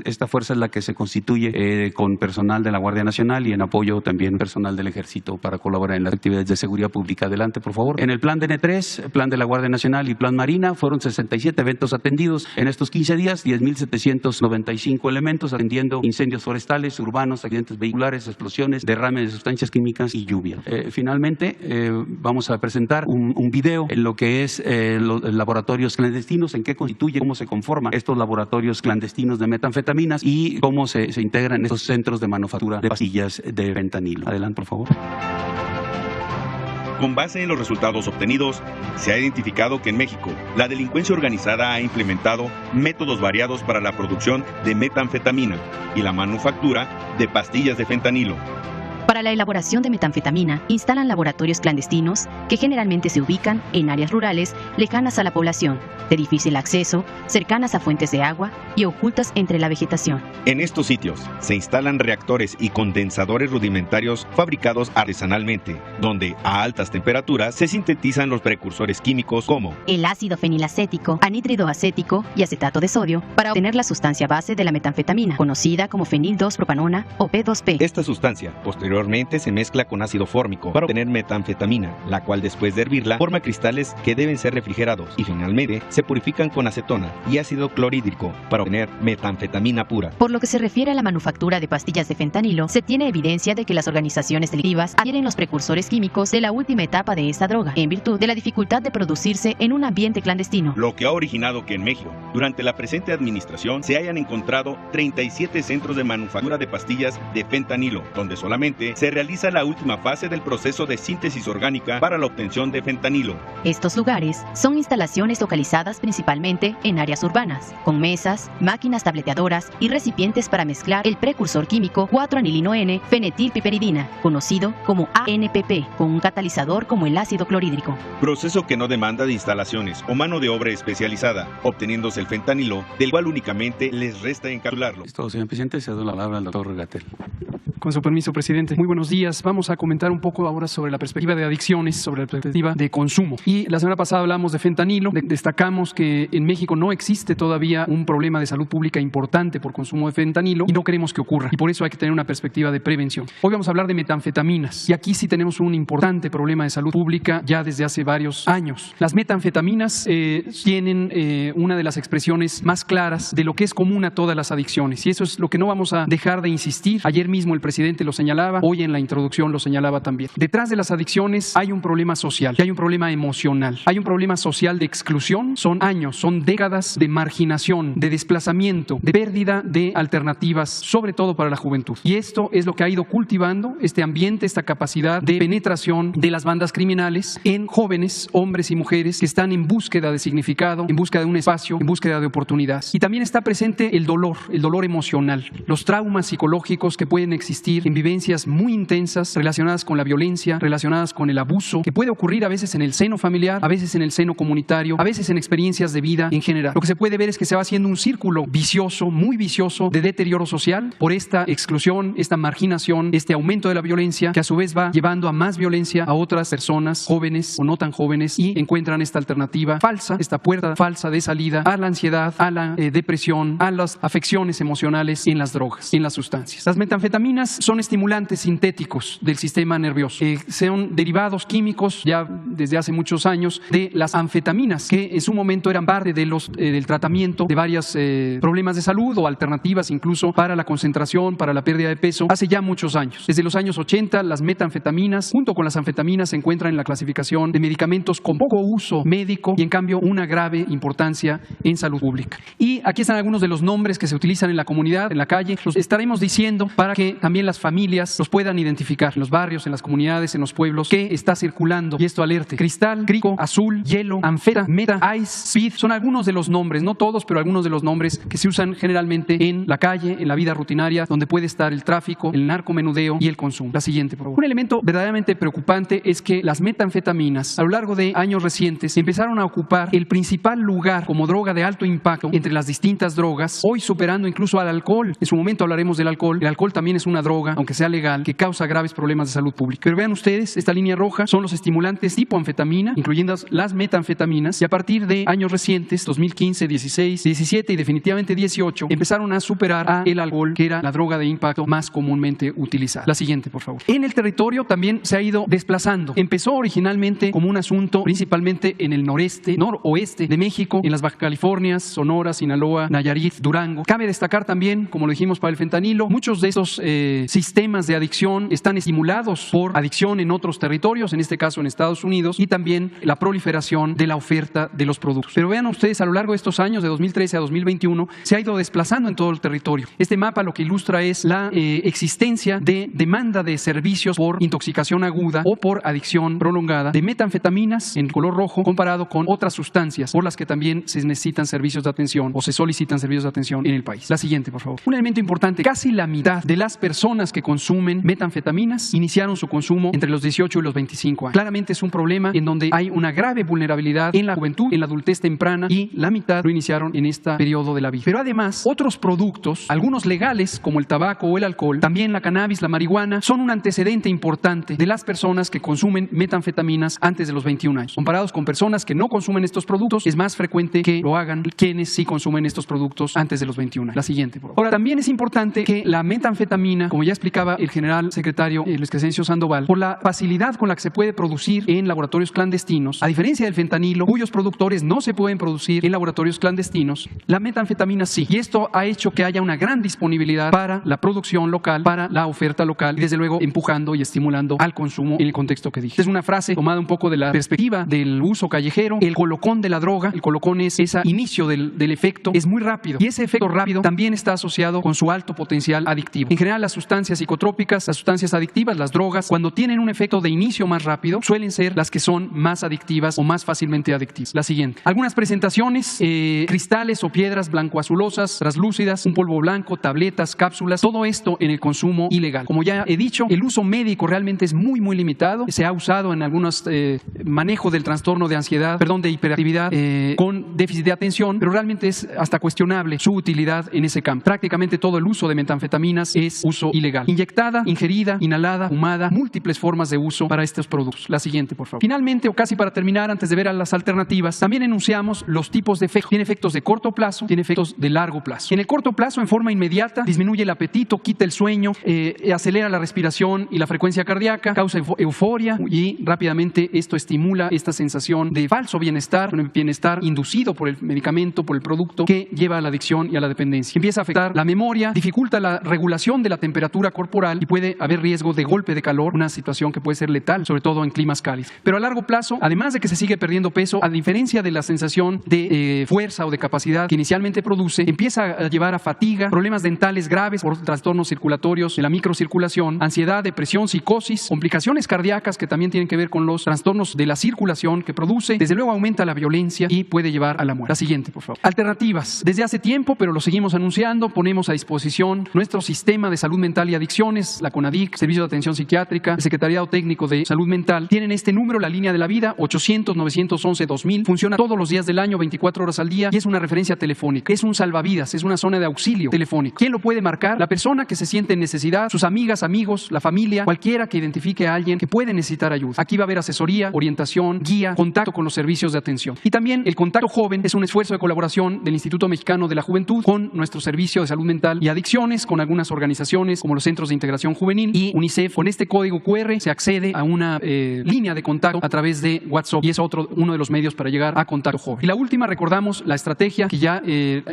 Esta fuerza es la que se constituye con personal de la Guardia Nacional y en apoyo también personal del Ejército para colaborar en las actividades de seguridad pública. Adelante, por favor. En el plan de N3, plan de la Guardia Nacional y plan Marina, fueron 67 eventos atendidos en estos 15 días, 10.795 elementos atendiendo incendios forestales, urbanos, accidentes vehiculares, explosiones, derrames de sustancias químicas y lluvia. Finalmente, vamos a presentar un video en lo que es los laboratorios clandestinos, en qué constituye, cómo se conforman estos laboratorios clandestinos de metanfetaminas y cómo se integran estos centros de manufactura de pastillas de fentanilo. Adelante, por favor. Con base en los resultados obtenidos, se ha identificado que en México la delincuencia organizada ha implementado métodos variados para la producción de metanfetamina y la manufactura de pastillas de fentanilo. Para la elaboración de metanfetamina, instalan laboratorios clandestinos que generalmente se ubican en áreas rurales lejanas a la población, de difícil acceso, cercanas a fuentes de agua y ocultas entre la vegetación. En estos sitios se instalan reactores y condensadores rudimentarios fabricados artesanalmente, donde a altas temperaturas se sintetizan los precursores químicos como el ácido fenilacético, anhídrido acético y acetato de sodio para obtener la sustancia base de la metanfetamina, conocida como fenil-2-propanona o P2P. Esta sustancia posteriormente se mezcla con ácido fórmico para obtener metanfetamina, la cual después de hervirla forma cristales que deben ser refrigerados y finalmente se purifican con acetona y ácido clorhídrico para obtener metanfetamina pura. Por lo que se refiere a la manufactura de pastillas de fentanilo, se tiene evidencia de que las organizaciones delictivas adquieren los precursores químicos de la última etapa de esta droga, en virtud de la dificultad de producirse en un ambiente clandestino. Lo que ha originado que en México, durante la presente administración, se hayan encontrado 37 centros de manufactura de pastillas de fentanilo, donde solamente se realiza la última fase del proceso de síntesis orgánica para la obtención de fentanilo. Estos lugares son instalaciones localizadas principalmente en áreas urbanas, con mesas, máquinas tableteadoras y recipientes para mezclar el precursor químico 4-anilino-N-fenetilpiperidina, conocido como ANPP, con un catalizador como el ácido clorhídrico. Proceso que no demanda de instalaciones o mano de obra especializada, obteniéndose el fentanilo, del cual únicamente les resta encapsularlo. Esto, señor presidente, se da la palabra al doctor Gatell. Con su permiso, presidente. Muy buenos días. Vamos a comentar un poco ahora sobre la perspectiva de adicciones, sobre la perspectiva de consumo. Y la semana pasada hablamos de fentanilo. Destacamos que en México no existe todavía un problema de salud pública importante por consumo de fentanilo y no queremos que ocurra. Y por eso hay que tener una perspectiva de prevención. Hoy vamos a hablar de metanfetaminas. Y aquí sí tenemos un importante problema de salud pública ya desde hace varios años. Las metanfetaminas tienen una de las expresiones más claras de lo que es común a todas las adicciones. Y eso es lo que no vamos a dejar de insistir. Ayer mismo el presidente lo señalaba, hoy en la introducción lo señalaba también. Detrás de las adicciones hay un problema social, hay un problema emocional, hay un problema social de exclusión. Son años, son décadas de marginación, de desplazamiento, de pérdida de alternativas, sobre todo para la juventud. Y esto es lo que ha ido cultivando este ambiente, esta capacidad de penetración de las bandas criminales en jóvenes, hombres y mujeres que están en búsqueda de significado, en búsqueda de un espacio, en búsqueda de oportunidades. Y también está presente el dolor emocional, los traumas psicológicos que pueden existir consistir en vivencias muy intensas relacionadas con la violencia, relacionadas con el abuso, que puede ocurrir a veces en el seno familiar, a veces en el seno comunitario, a veces en experiencias de vida en general. Lo que se puede ver es que se va haciendo un círculo vicioso, muy vicioso, de deterioro social por esta exclusión, esta marginación, este aumento de la violencia, que a su vez va llevando a más violencia a otras personas, jóvenes o no tan jóvenes, y encuentran esta alternativa falsa, esta puerta falsa de salida a la ansiedad, a la depresión, a las afecciones emocionales en las drogas, en las sustancias. Las metanfetaminas son estimulantes sintéticos del sistema nervioso. Son derivados químicos ya desde hace muchos años de las anfetaminas, que en su momento eran parte de del tratamiento de varios problemas de salud o alternativas incluso para la concentración, para la pérdida de peso, hace ya muchos años. Desde los años 80, las metanfetaminas, junto con las anfetaminas, se encuentran en la clasificación de medicamentos con poco uso médico y en cambio una grave importancia en salud pública. Y aquí están algunos de los nombres que se utilizan en la comunidad, en la calle. Los estaremos diciendo para que también las familias los puedan identificar en los barrios, en las comunidades, en los pueblos, que está circulando y esto alerte. Cristal, crico, azul, hielo, anfeta, meta, ice, speed, son algunos de los nombres, no todos, pero algunos de los nombres que se usan generalmente en la calle, en la vida rutinaria, donde puede estar el tráfico, el narcomenudeo y el consumo. La siguiente, por favor. Un elemento verdaderamente preocupante es que las metanfetaminas, a lo largo de años recientes, empezaron a ocupar el principal lugar como droga de alto impacto entre las distintas drogas, hoy superando incluso al alcohol. En su momento hablaremos del alcohol. El alcohol también es una droga, aunque sea legal, que causa graves problemas de salud pública. Pero vean ustedes, esta línea roja son los estimulantes tipo anfetamina, incluyendo las metanfetaminas, y a partir de años recientes, 2015, 16, 17 y definitivamente 18, empezaron a superar a el alcohol, que era la droga de impacto más comúnmente utilizada. La siguiente, por favor. En el territorio también se ha ido desplazando. Empezó originalmente como un asunto principalmente en el noroeste de México, en las Baja Californias, Sonora, Sinaloa, Nayarit, Durango. Cabe destacar también, como lo dijimos para el fentanilo, muchos de estos sistemas de adicción están estimulados por adicción en otros territorios, en este caso en Estados Unidos, y también la proliferación de la oferta de los productos. Pero vean ustedes, a lo largo de estos años, de 2013 a 2021, se ha ido desplazando en todo el territorio. Este mapa lo que ilustra es la existencia de demanda de servicios por intoxicación aguda o por adicción prolongada de metanfetaminas en color rojo comparado con otras sustancias por las que también se necesitan servicios de atención o se solicitan servicios de atención en el país. La siguiente, por favor. Un elemento importante, casi la mitad de las personas que consumen metanfetaminas iniciaron su consumo entre los 18 y los 25 años. Claramente es un problema en donde hay una grave vulnerabilidad en la juventud, en la adultez temprana, y la mitad lo iniciaron en este periodo de la vida. Pero además, otros productos, algunos legales como el tabaco o el alcohol, también la cannabis, la marihuana, son un antecedente importante de las personas que consumen metanfetaminas antes de los 21 años. Comparados con personas que no consumen estos productos, es más frecuente que lo hagan quienes sí consumen estos productos antes de los 21 años. La siguiente, por favor. Ahora, también es importante que la metanfetamina, como ya explicaba el general secretario Luis Crescencio Sandoval, por la facilidad con la que se puede producir en laboratorios clandestinos, a diferencia del fentanilo, cuyos productores no se pueden producir en laboratorios clandestinos, la metanfetamina sí. Y esto ha hecho que haya una gran disponibilidad para la producción local, para la oferta local, y desde luego empujando y estimulando al consumo en el contexto que dije. Es una frase tomada un poco de la perspectiva del uso callejero. El colocón de la droga, el colocón es ese inicio del efecto, es muy rápido, y ese efecto rápido también está asociado con su alto potencial adictivo. En general, las sustancias psicotrópicas, las sustancias adictivas, las drogas, cuando tienen un efecto de inicio más rápido, suelen ser las que son más adictivas o más fácilmente adictivas. La siguiente. Algunas presentaciones, cristales o piedras blanco-azulosas, translúcidas, un polvo blanco, tabletas, cápsulas, todo esto en el consumo ilegal. Como ya he dicho, el uso médico realmente es muy limitado. Se ha usado en algunos manejo del trastorno de ansiedad, de hiperactividad con déficit de atención, pero realmente es hasta cuestionable su utilidad en ese campo. Prácticamente todo el uso de metanfetaminas es uso ilegal. Inyectada, ingerida, inhalada, fumada, múltiples formas de uso para estos productos. La siguiente, por favor. Finalmente, o casi para terminar, antes de ver a las alternativas, también enunciamos los tipos de efectos. Tiene efectos de corto plazo, tiene efectos de largo plazo. En el corto plazo, en forma inmediata, disminuye el apetito, quita el sueño, acelera la respiración y la frecuencia cardíaca, causa euforia, y rápidamente esto estimula esta sensación de falso bienestar, un bienestar inducido por el medicamento, por el producto, que lleva a la adicción y a la dependencia. Empieza a afectar la memoria, dificulta la regulación de la temperatura corporal y puede haber riesgo de golpe de calor, una situación que puede ser letal, sobre todo en climas cálidos. Pero a largo plazo, además de que se sigue perdiendo peso, a diferencia de la sensación de fuerza o de capacidad que inicialmente produce, empieza a llevar a fatiga, problemas dentales graves por trastornos circulatorios de la microcirculación, ansiedad, depresión, psicosis, complicaciones cardíacas que también tienen que ver con los trastornos de la circulación que produce. Desde luego aumenta la violencia y puede llevar a la muerte. La siguiente, por favor. Alternativas. Desde hace tiempo, pero lo seguimos anunciando, ponemos a disposición nuestro sistema de salud mental Mental y Adicciones, la CONADIC, Servicio de Atención Psiquiátrica, el Secretariado Técnico de Salud Mental, tienen este número, la línea de la vida, 800-911-2000. Funciona todos los días del año, 24 horas al día, y es una referencia telefónica. Es un salvavidas, es una zona de auxilio telefónico. ¿Quién lo puede marcar? La persona que se siente en necesidad, sus amigas, amigos, la familia, cualquiera que identifique a alguien que puede necesitar ayuda. Aquí va a haber asesoría, orientación, guía, contacto con los servicios de atención. Y también el Contacto Joven es un esfuerzo de colaboración del Instituto Mexicano de la Juventud con nuestro Servicio de Salud Mental y Adicciones, con algunas organizaciones como los Centros de Integración Juvenil y UNICEF. Con este código QR se accede a una línea de contacto a través de WhatsApp y es uno de los medios para llegar a Contacto Joven. Y la última, recordamos la estrategia que ya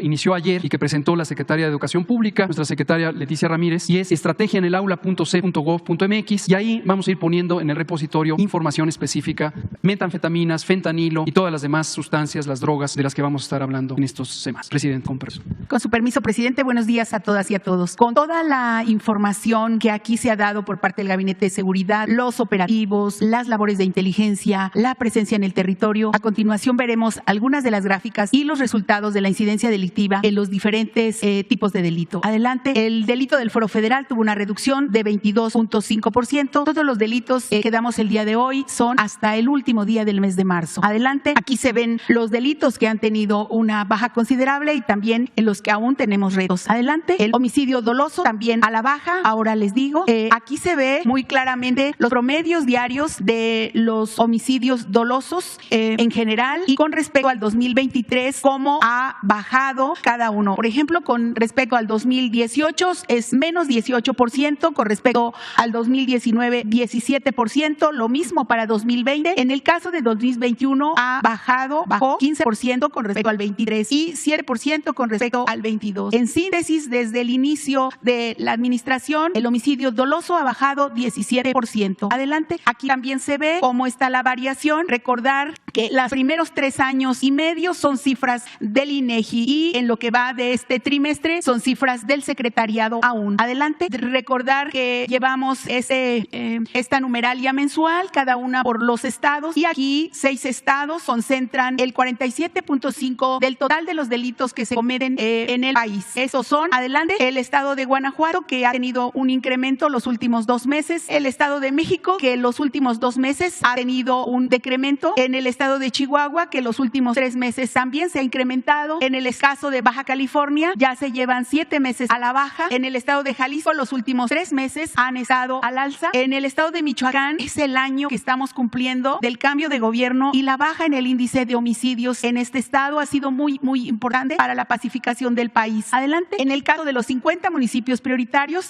inició ayer y que presentó la Secretaria de Educación Pública, nuestra secretaria Leticia Ramírez, y es estrategiaenelaula.c.gov.mx, y ahí vamos a ir poniendo en el repositorio información específica, metanfetaminas, fentanilo y todas las demás sustancias, las drogas de las que vamos a estar hablando en estos semanas. Presidente, con permiso. Con su permiso, presidente, buenos días a todas y a todos. Con toda la información que aquí se ha dado por parte del Gabinete de Seguridad, los operativos, las labores de inteligencia, la presencia en el territorio, a continuación veremos algunas de las gráficas y los resultados de la incidencia delictiva en los diferentes tipos de delito. Adelante, el delito del Foro Federal tuvo una reducción de 22.5%. Todos los delitos que damos el día de hoy son hasta el último día del mes de marzo. Adelante, aquí se ven los delitos que han tenido una baja considerable y también en los que aún tenemos retos. Adelante, el homicidio doloso también a la baja. Ahora les digo, aquí se ve muy claramente los promedios diarios de los homicidios dolosos en general y con respecto al 2023, cómo ha bajado cada uno. Por ejemplo, con respecto al 2018 es menos 18%, con respecto al 2019 17%, lo mismo para 2020. En el caso de 2021 bajó 15% con respecto al 23 y 7% con respecto al 22. En síntesis, desde el inicio de la administración, el homicidio doloso ha bajado 17%. Adelante, aquí también se ve cómo está la variación. Recordar que los primeros 3 años y medio son cifras del INEGI y en lo que va de este trimestre son cifras del secretariado aún. Adelante, recordar que llevamos esta numeralia mensual, cada una por los estados, y aquí 6 estados concentran el 47.5% del total de los delitos que se cometen en el país. Esos son, adelante, el estado de Guanajuato, que ha tenido un incremento los últimos 2 meses, el estado de México, que en los últimos 2 meses ha tenido un decremento, en el estado de Chihuahua, que los últimos 3 meses también se ha incrementado, en el caso de Baja California ya se llevan 7 meses a la baja, en el estado de Jalisco los últimos 3 meses han estado al alza, en el estado de Michoacán es el año que estamos cumpliendo del cambio de gobierno y la baja en el índice de homicidios en este estado ha sido muy importante para la pacificación del país. Adelante, en el caso de los 50 municipios prioritarios,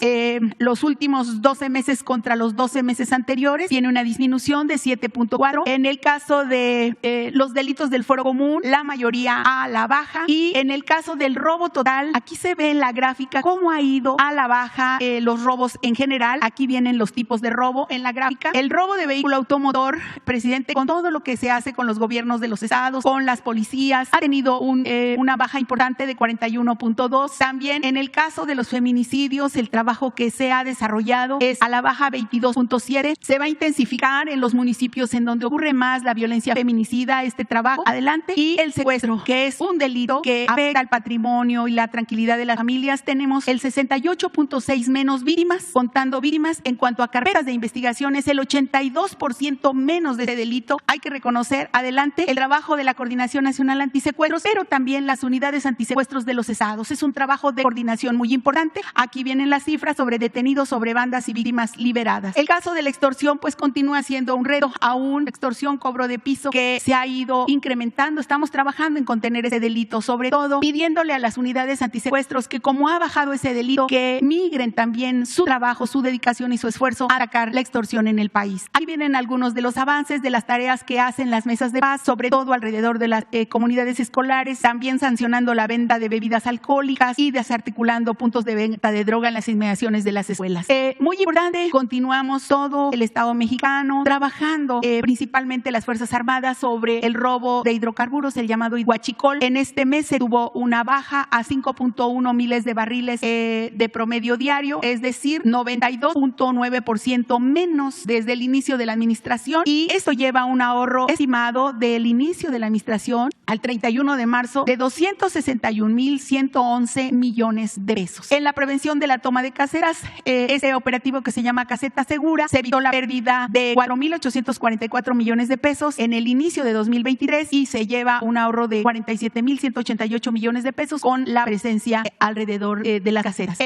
los últimos 12 meses contra los 12 meses anteriores tiene una disminución de 7.4%. En el caso de los delitos del Foro Común, la mayoría a la baja, y en el caso del robo total, aquí se ve en la gráfica cómo ha ido a la baja los robos en general. Aquí vienen los tipos de robo en la gráfica. El robo de vehículo automotor, presidente, con todo lo que se hace con los gobiernos de los estados, con las policías, ha tenido una baja importante de 41.2%. También en el caso de los feminicidios, el trabajo que se ha desarrollado es a la baja 22.7%. Se va a intensificar en los municipios en donde ocurre más la violencia feminicida este trabajo. Adelante. Y el secuestro, que es un delito que afecta al patrimonio y la tranquilidad de las familias. Tenemos el 68.6% menos víctimas, contando víctimas. En cuanto a carpetas de investigación, es el 82% menos de este delito. Hay que reconocer, adelante, el trabajo de la Coordinación Nacional Antisecuestros, pero también las unidades antisecuestros de los estados. Es un trabajo de coordinación muy importante. Aquí vienen las cifras sobre detenidos, sobre bandas y víctimas liberadas. El caso de la extorsión, pues continúa siendo un reto. Aún extorsión, cobro de piso, que se ha ido incrementando. Estamos trabajando en contener ese delito, sobre todo pidiéndole a las unidades antisecuestros que, como ha bajado ese delito, que migren también su trabajo, su dedicación y su esfuerzo a atacar la extorsión en el país. Ahí vienen algunos de los avances de las tareas que hacen las mesas de paz, sobre todo alrededor de las comunidades escolares, también sancionando la venta de bebidas alcohólicas y desarticulando puntos de venta de droga en las inmediaciones de las escuelas. Muy importante, continuamos todo el Estado mexicano trabajando, principalmente las Fuerzas Armadas, sobre el robo de hidrocarburos, el llamado huachicol. En este mes se tuvo una baja a 5.1 miles de barriles de promedio diario, es decir, 92.9% menos desde el inicio de la administración, y esto lleva a un ahorro estimado del inicio de la administración al 31 de marzo de 261,111 millones de pesos. En la prevención de la toma de casetas, ese operativo que se llama Caseta Segura, se evitó la pérdida de 4,844 millones de pesos en el inicio de 2023 y se lleva un ahorro de 47,188 millones de pesos con la presencia alrededor de las casetas.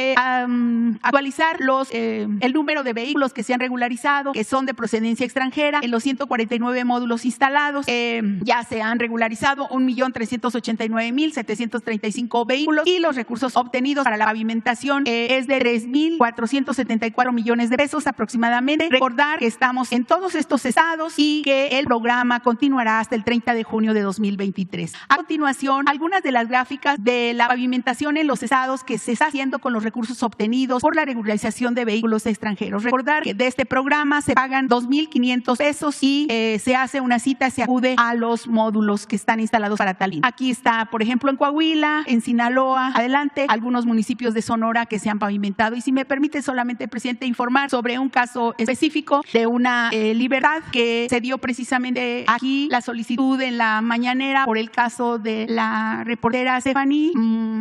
Actualizar el número de vehículos que se han regularizado, que son de procedencia extranjera. En los 149 módulos instalados ya se han regularizado 1,389,735 vehículos y los recursos obtenidos para la pavimentación es de 3,474 millones de pesos aproximadamente. Recordar que estamos en todos estos estados y que el programa continuará hasta el 30 de junio de 2023. A continuación, algunas de las gráficas de la pavimentación en los estados que se está haciendo con los recursos obtenidos por la regularización de vehículos extranjeros. Recordar que de este programa se pagan 2,500 pesos y se hace una cita, se acude a los módulos que están instalados para tal. Aquí está, por ejemplo, en Coahuila, en Sinaloa, adelante, algunos municipios de Sonora que se han pavimentado. Y si me permite solamente, presidente, informar sobre un caso específico de una libertad que se dio precisamente aquí, la solicitud en la mañanera por el caso de la reportera Stephanie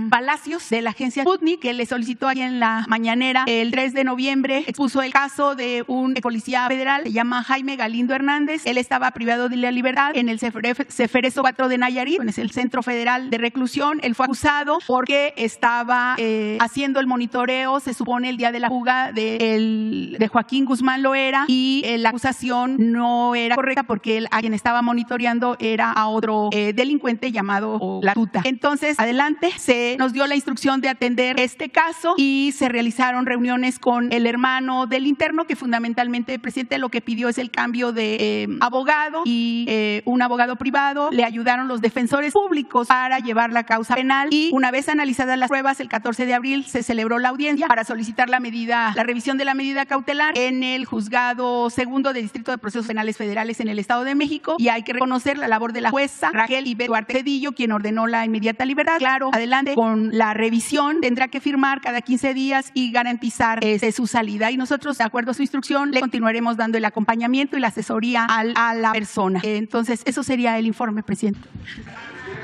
Palacios de la agencia Sputnik, que le solicitó ahí en la mañanera el 3 de noviembre, expuso el caso de un policía federal, se llama Jaime Galindo Hernández. Él estaba privado de la libertad en el Ceferezo 4 de Nayarit, es el Centro Federal de Reclusión. Él fue acusado porque estaba haciendo el monitoreo, se supone, el día de la fuga de Joaquín Guzmán Loera, y la acusación no era correcta porque él, a quien estaba monitoreando era a otro delincuente llamado La Tuta. Entonces, adelante, se nos dio la instrucción de atender este caso y se realizaron reuniones con el hermano del interno, que fundamentalmente, presidente, lo que pidió es el cambio de abogado y un abogado privado. Le ayudaron los defensores públicos para llevar la causa penal y una vez analizadas las pruebas, el 14 de abril se celebró la audiencia para solicitar la revisión de la medida cautelar en el Juzgado Segundo de Distrito de Procesos Penales Federales en el Estado de México, y hay que reconocer la labor de la jueza Raquel Ivette Duarte Cedillo, quien ordenó la inmediata libertad. Claro, adelante, con la revisión tendrá que firmar cada 15 días y garantizar su salida, y nosotros, de acuerdo a su instrucción, le continuaremos dando el acompañamiento y la asesoría a la persona. Entonces, eso sería el informe, presidente.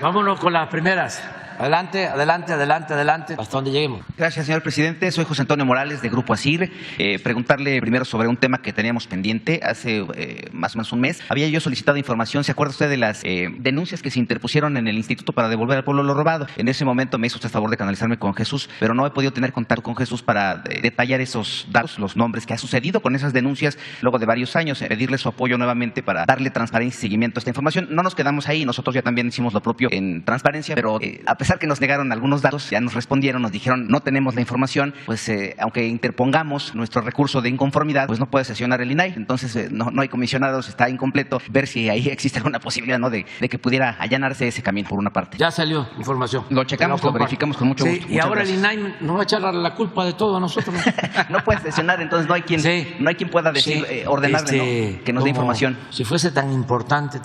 Vámonos con las primeras. Adelante, hasta donde lleguemos. Gracias, señor presidente. Soy José Antonio Morales, de Grupo ASIR. Preguntarle primero sobre un tema que teníamos pendiente hace más o menos un mes. Había yo solicitado información. ¿Se acuerda usted de las denuncias que se interpusieron en el instituto para devolver al pueblo lo robado? En ese momento me hizo usted favor de canalizarme con Jesús, pero no he podido tener contacto con Jesús para detallar esos datos, los nombres que ha sucedido con esas denuncias luego de varios años. Pedirle su apoyo nuevamente para darle transparencia y seguimiento a esta información. No nos quedamos ahí. Nosotros ya también hicimos lo propio en transparencia, pero a pesar que nos negaron algunos datos, ya nos respondieron, nos dijeron no tenemos la información, pues aunque interpongamos nuestro recurso de inconformidad, pues no puede sesionar el INAI, entonces no hay comisionados, está incompleto, ver si ahí existe alguna posibilidad, ¿no?, de que pudiera allanarse ese camino por una parte. Ya salió información. Lo checamos, lo verificamos con mucho gusto. Y ahora gracias. El INAI nos va a echar la culpa de todo a nosotros. No puede sesionar, entonces no hay quien pueda decir, ordenarle, ¿no?, que nos dé información. Si fuese tan importante.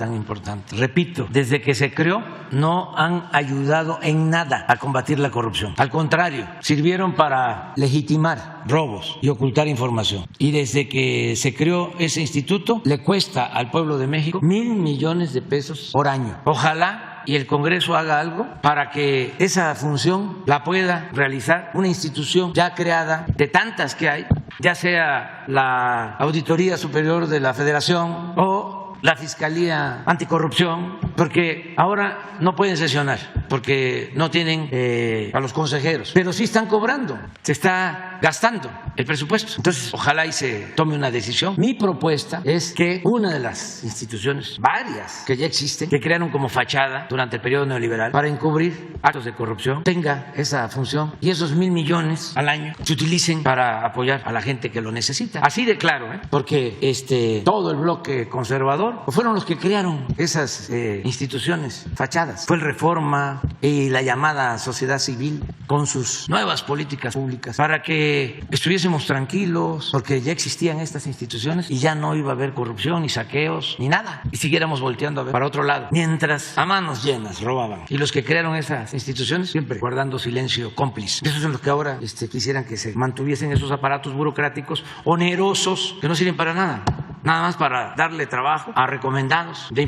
Repito, desde que se creó no han ayudado en nada a combatir la corrupción. Al contrario, sirvieron para legitimar robos y ocultar información. Y desde que se creó ese instituto, le cuesta al pueblo de México 1,000 millones de pesos por año. Ojalá y el Congreso haga algo para que esa función la pueda realizar una institución ya creada, de tantas que hay, ya sea la Auditoría Superior de la Federación o la Fiscalía Anticorrupción, porque ahora no pueden sesionar, porque no tienen a los consejeros, pero sí están cobrando, se está gastando el presupuesto. Entonces, ojalá y se tome una decisión. Mi propuesta es que una de las instituciones, varias que ya existen, que crearon como fachada durante el periodo neoliberal para encubrir actos de corrupción, tenga esa función y esos 1,000 millones al año se utilicen para apoyar a la gente que lo necesita. Así de claro, porque todo el bloque conservador fueron los que crearon esas instituciones fachadas. Fue el Reforma y la llamada sociedad civil con sus nuevas políticas públicas para que estuviésemos tranquilos, porque ya existían estas instituciones y ya no iba a haber corrupción, ni saqueos, ni nada, y siguiéramos volteando a ver para otro lado, mientras a manos llenas robaban. Y los que crearon esas instituciones siempre guardando silencio cómplice. Esos son los que ahora quisieran que se mantuviesen esos aparatos burocráticos onerosos que no sirven para nada. nada más para darle trabajo a recomendados de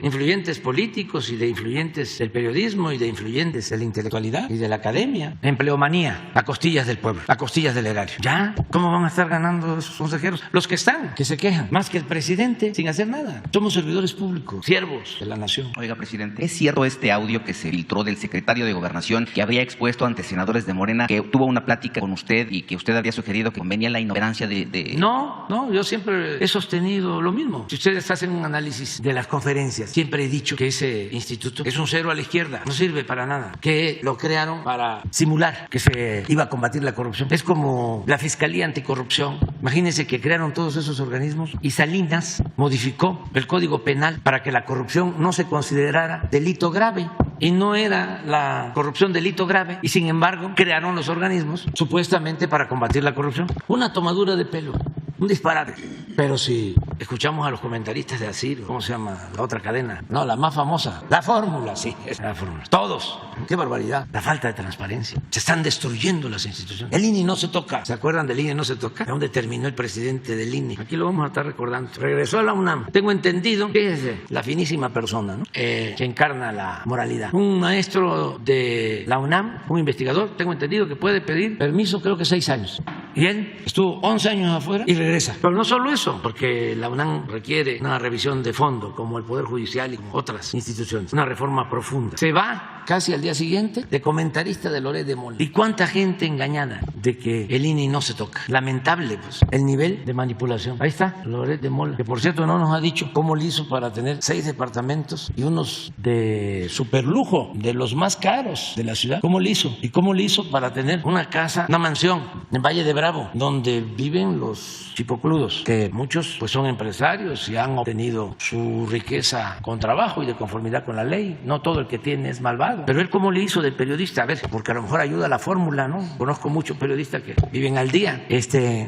influyentes políticos y de influyentes del periodismo y de influyentes de la intelectualidad y de la academia. Empleomanía, a costillas del pueblo, a costillas del erario. ¿Ya? ¿Cómo van a estar ganando esos consejeros? Los que están, que se quejan, más que el presidente, sin hacer nada. Somos servidores públicos, siervos de la nación. Oiga, presidente, ¿es cierto este audio que se filtró del secretario de Gobernación que habría expuesto ante senadores de Morena, que tuvo una plática con usted y que usted había sugerido que convenía la inoperancia de... No, yo siempre he sostenido lo mismo. Si ustedes hacen un análisis de las conferencias, siempre he dicho que ese instituto es un cero a la izquierda, no sirve para nada, que lo crearon para simular que se iba a combatir la corrupción. Es como la Fiscalía Anticorrupción. Imagínense que crearon todos esos organismos y Salinas modificó el Código Penal para que la corrupción no se considerara delito grave. Y no era la corrupción delito grave, y sin embargo crearon los organismos supuestamente para combatir la corrupción. Una tomadura de pelo, un disparate. Pero si escuchamos a los comentaristas de ASIR, ¿cómo se llama la otra cadena? No, la más famosa, La Fórmula, sí, es La Fórmula. Todos, qué barbaridad, la falta de transparencia. Se están destruyendo las instituciones. El INE no se toca, ¿se acuerdan del INE no se toca? ¿De dónde terminó el presidente del INE? Aquí lo vamos a estar recordando. Regresó a la UNAM. Tengo entendido que es la finísima persona, ¿no? Que encarna la moralidad. Un maestro de la UNAM, un investigador, tengo entendido que puede pedir permiso, creo que 6 años. Y él estuvo 11 años afuera y regresa. Pero no solo eso, porque la UNAM requiere una revisión de fondo, como el Poder Judicial y como otras instituciones, una reforma profunda. Se va casi al día siguiente de comentarista de Loret de Mola. ¿Y cuánta gente engañada de que el INE no se toca? Lamentable, pues, el nivel de manipulación. Ahí está, Loret de Mola, que por cierto no nos ha dicho cómo le hizo para tener 6 departamentos y unos de superlujo, de los más caros de la ciudad. ¿Cómo le hizo? ¿Y cómo le hizo para tener una casa, una mansión en Valle de Bravo, donde viven los chipocludos, que muchos pues son empresarios y han obtenido su riqueza con trabajo y de conformidad con la ley? No todo el que tiene es malvado. Pero él, ¿cómo le hizo de periodista? A ver, porque a lo mejor ayuda a la fórmula, ¿no? Conozco muchos periodistas que viven al día.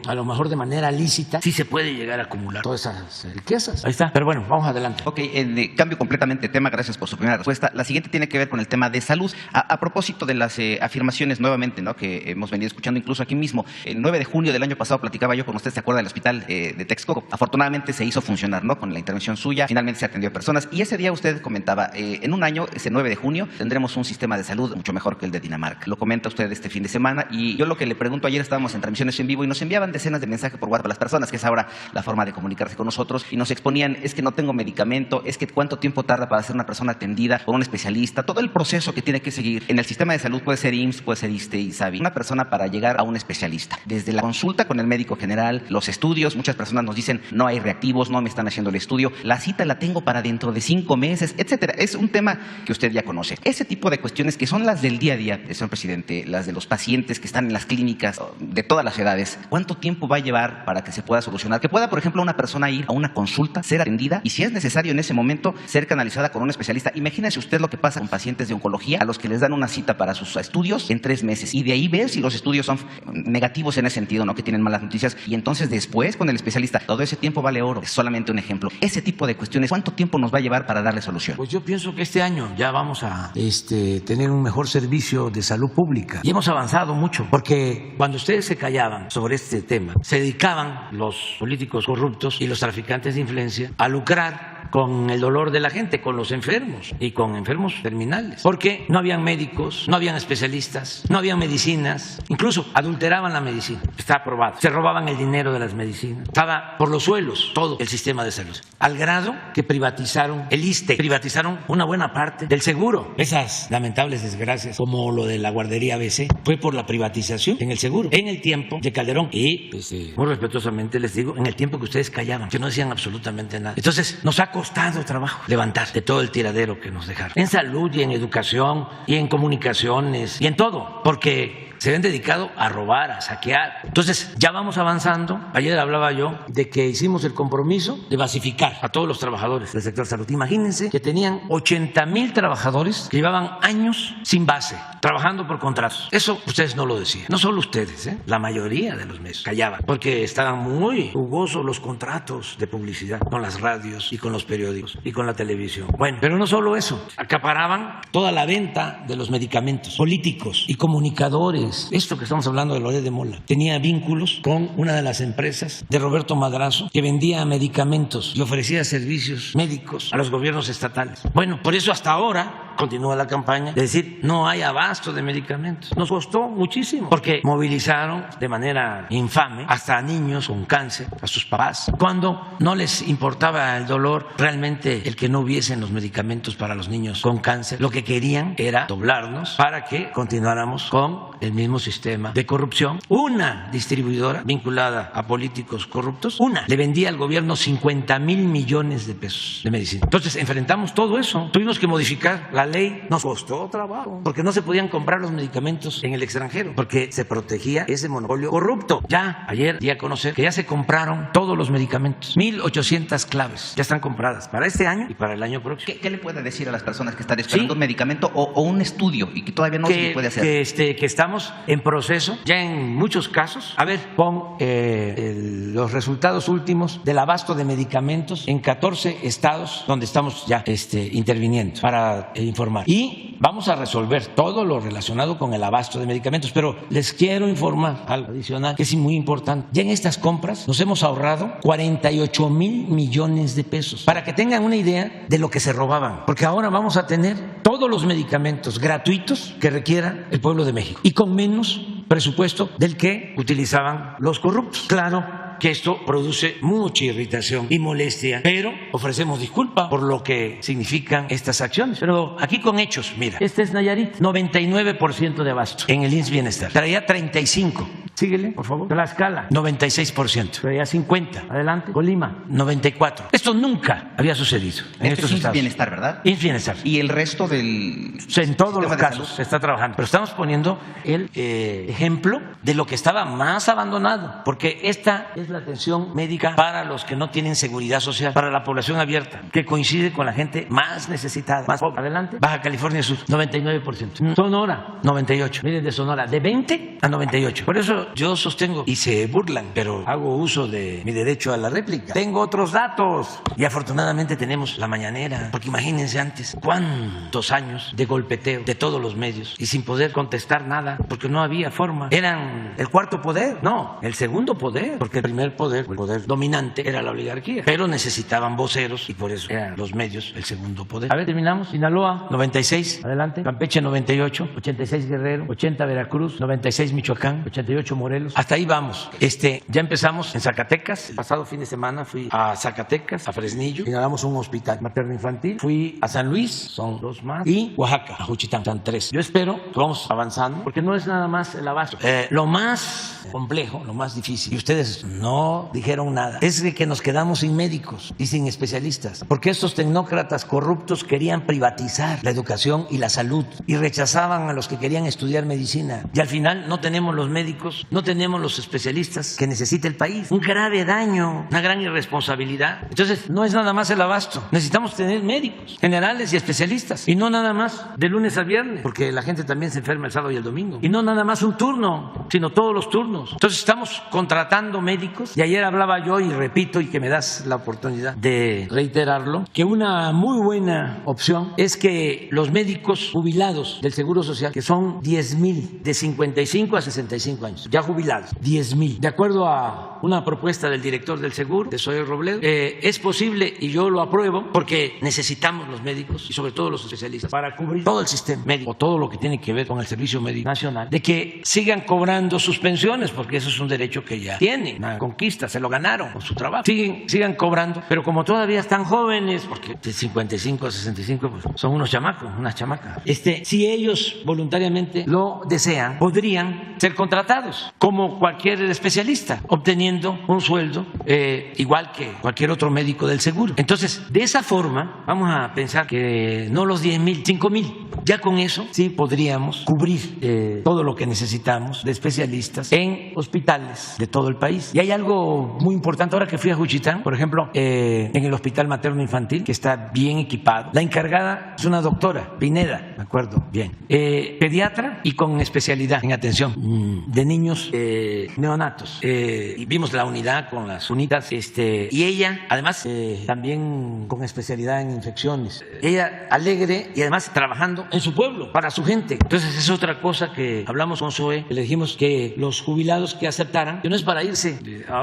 A lo mejor de manera lícita sí se puede llegar a acumular todas esas riquezas. Ahí está. Pero bueno, vamos adelante. Ok, cambio completamente de tema. Gracias por su primera respuesta. La siguiente tiene que ver con el tema de salud. A propósito de las afirmaciones nuevamente, ¿no?, que hemos venido escuchando incluso aquí mismo. El 9 de junio del año pasado platicaba yo con usted, ¿se acuerda del hospital de Texcoco? Afortunadamente se hizo funcionar, ¿no?, con la intervención suya. Finalmente se atendió a personas. Y ese día usted comentaba, en un año, ese 9 de junio, tendremos un sistema de salud mucho mejor que el de Dinamarca. Lo comenta usted este fin de semana. Y yo lo que le pregunto, ayer estábamos en transmisiones en vivo y nos enviaban decenas de mensajes por WhatsApp a las personas, que es ahora la forma de comunicarse con nosotros, y nos exponían, es que no tengo medicamento, es que cuánto tiempo tarda para ser una persona atendida por un especialista, todo el proceso que tiene que seguir en el sistema de salud. Puede ser IMSS, puede ser ISSSTE, ISABI, una persona para llegar a un especialista. Desde la consulta con el médico general, los estudios, muchas personas nos dicen, no hay reactivos, no me están haciendo el estudio, la cita la tengo para dentro de 5 meses, etcétera. Es un tema que usted ya conoce. Ese tipo de cuestiones que son las del día a día, señor presidente, las de los pacientes que están en las clínicas de todas las edades, ¿cuánto tiempo va a llevar para que se pueda solucionar? Que pueda, por ejemplo, una persona ir a una consulta, ser atendida y, si es necesario en ese momento, ser canalizada con un especialista. Imagínese usted lo que pasa con pacientes de oncología a los que les dan una cita para sus estudios en 3 meses y de ahí ver si los estudios son negativos en ese sentido, no que tienen malas noticias, y entonces después con el especialista. Todo ese tiempo vale oro. Es solamente un ejemplo. Ese tipo de cuestiones, ¿cuánto tiempo nos va a llevar para darle solución? Pues yo pienso que este año ya vamos a tener un mejor servicio de salud pública. Y hemos avanzado mucho, porque cuando ustedes se callaban sobre este tema, se dedicaban los políticos corruptos y los traficantes de influencia a lucrar con el dolor de la gente, con los enfermos y con enfermos terminales, porque no habían médicos, no habían especialistas, no habían medicinas, incluso adulteraban la medicina, está aprobado, se robaban el dinero de las medicinas, estaba por los suelos todo el sistema de salud, al grado que privatizaron el ISSSTE, privatizaron una buena parte del seguro. Esas lamentables desgracias, como lo de la guardería ABC, fue por la privatización en el seguro, en el tiempo de Calderón, y muy respetuosamente les digo, en el tiempo que ustedes callaban, que no decían absolutamente nada. Entonces nos ha costado trabajo levantar de todo el tiradero que nos dejaron, en salud y en educación y en comunicaciones y en todo, porque se han dedicado a robar, a saquear. Entonces ya vamos avanzando. Ayer hablaba yo de que hicimos el compromiso de basificar a todos los trabajadores del sector salud. Imagínense que tenían 80,000 trabajadores que llevaban años sin base, trabajando por contratos. Eso ustedes no lo decían, no solo ustedes, la mayoría de los medios callaban, porque estaban muy jugosos los contratos de publicidad con las radios y con los periódicos y con la televisión. Bueno, pero no solo eso, acaparaban toda la venta de los medicamentos, políticos y comunicadores Flores, esto que estamos hablando de Loret de Mola, tenía vínculos con una de las empresas de Roberto Madrazo que vendía medicamentos y ofrecía servicios médicos a los gobiernos estatales. Bueno, por eso hasta ahora continúa la campaña de decir no hay abasto de medicamentos. Nos costó muchísimo porque movilizaron de manera infame hasta a niños con cáncer, a sus papás, cuando no les importaba el dolor, realmente el que no hubiesen los medicamentos para los niños con cáncer. Lo que querían era doblarnos para que continuáramos con el mismo sistema de corrupción. Una distribuidora vinculada a políticos corruptos, le vendía al gobierno 50,000 millones de pesos de medicina. Entonces enfrentamos todo eso. Tuvimos que modificar la ley, nos costó trabajo, porque no se podían comprar los medicamentos en el extranjero, porque se protegía ese monopolio corrupto. Ya ayer di a conocer que ya se compraron todos los medicamentos, 1,800 claves, ya están compradas para este año y para el año próximo. ¿Qué le puede decir a las personas que están esperando un medicamento o un estudio y que todavía no se puede hacer? Que estamos en proceso, ya en muchos casos. A ver, pon los resultados últimos del abasto de medicamentos en 14 estados donde estamos ya interviniendo para informar. Y vamos a resolver todo lo relacionado con el abasto de medicamentos, pero les quiero informar algo adicional que es muy importante. Ya en estas compras nos hemos ahorrado 48,000 millones de pesos, para que tengan una idea de lo que se robaban, porque ahora vamos a tener todos los medicamentos gratuitos que requiera el pueblo de México y con menos presupuesto del que utilizaban los corruptos. Claro que esto produce mucha irritación y molestia, pero ofrecemos disculpa por lo que significan estas acciones. Pero aquí con hechos, mira, este es Nayarit, 99% de abasto en el IMSS Bienestar. Traía 35. Síguele, por favor. Tlaxcala, 96%. Traía 50. Adelante. Colima, 94. Esto nunca había sucedido en estos estados. Bienestar, ¿verdad? IMSS Bienestar. Y el resto del... En todos los casos se está trabajando. Pero estamos poniendo el ejemplo de lo que estaba más abandonado, porque esta es la atención médica para los que no tienen seguridad social, para la población abierta, que coincide con la gente más necesitada, más pobre. Adelante. Baja California Sur, 99%. Sonora, 98%. Miren, de Sonora, de 20 a 98%. Por eso yo sostengo, y se burlan, pero hago uso de mi derecho a la réplica. Tengo otros datos. Y afortunadamente tenemos la mañanera, porque imagínense antes cuántos años de golpeteo de todos los medios y sin poder contestar nada, porque no había forma. Eran el cuarto poder, no, el segundo poder, porque el primer poder, el poder dominante, era la oligarquía, pero necesitaban voceros y por eso eran los medios el segundo poder. A ver, terminamos. Sinaloa, 96, adelante. Campeche, 98, 86 Guerrero, 80 Veracruz, 96 Michoacán, 88 Morelos. Hasta ahí vamos. Ya empezamos en Zacatecas. El pasado fin de semana fui a Zacatecas, a Fresnillo, inauguramos un hospital materno infantil. Fui a San Luis, son 2 más, y Oaxaca, a Juchitán, son 3. Yo espero que vamos avanzando, porque no es nada más el abasto. Lo más complejo, lo más difícil, y ustedes no dijeron nada, es de que nos quedamos sin médicos y sin especialistas, porque estos tecnócratas corruptos querían privatizar la educación y la salud y rechazaban a los que querían estudiar medicina, y al final no tenemos los médicos, no tenemos los especialistas que necesita el país. Un grave daño, una gran irresponsabilidad. Entonces no es nada más el abasto, necesitamos tener médicos generales y especialistas, y no nada más de lunes a viernes, porque la gente también se enferma el sábado y el domingo, y no nada más un turno, sino todos los turnos. Entonces estamos contratando médicos, y ayer hablaba yo, y repito, y que me das la oportunidad de reiterarlo, que una muy buena opción es que los médicos jubilados del Seguro Social, que son 10,000 de 55 a 65 años, ya jubilados, 10,000, de acuerdo a una propuesta del director del Seguro, de Zoe Robledo, es posible, y yo lo apruebo, porque necesitamos los médicos y sobre todo los especialistas para cubrir todo el sistema médico, todo lo que tiene que ver con el Servicio Médico Nacional, de que sigan cobrando sus pensiones, porque eso es un derecho que ya tienen, una conquista, se lo ganaron con su trabajo, sigan cobrando, pero como todavía están jóvenes, porque de 55 a 65 pues, son unos chamacos, unas chamacas, si ellos voluntariamente lo desean, podrían ser contratados como cualquier especialista, obteniendo un sueldo igual que cualquier otro médico del seguro. Entonces, de esa forma, vamos a pensar que no los 10,000, 5,000, ya con eso sí podríamos cubrir todo lo que necesitamos de especialistas en hospitales de todo el país. Y hay algo muy importante, ahora que fui a Juchitán, por ejemplo, en el Hospital Materno Infantil, que está bien equipado, la encargada es una doctora, Pineda, me acuerdo bien, pediatra y con especialidad en atención de niños neonatos. Y vimos hicimos la unidad con las unitas, y ella, además, también con especialidad en infecciones. Ella alegre y además trabajando en su pueblo, para su gente. Entonces es otra cosa que hablamos con Zoe, le dijimos que los jubilados que aceptaran, que no es para irse a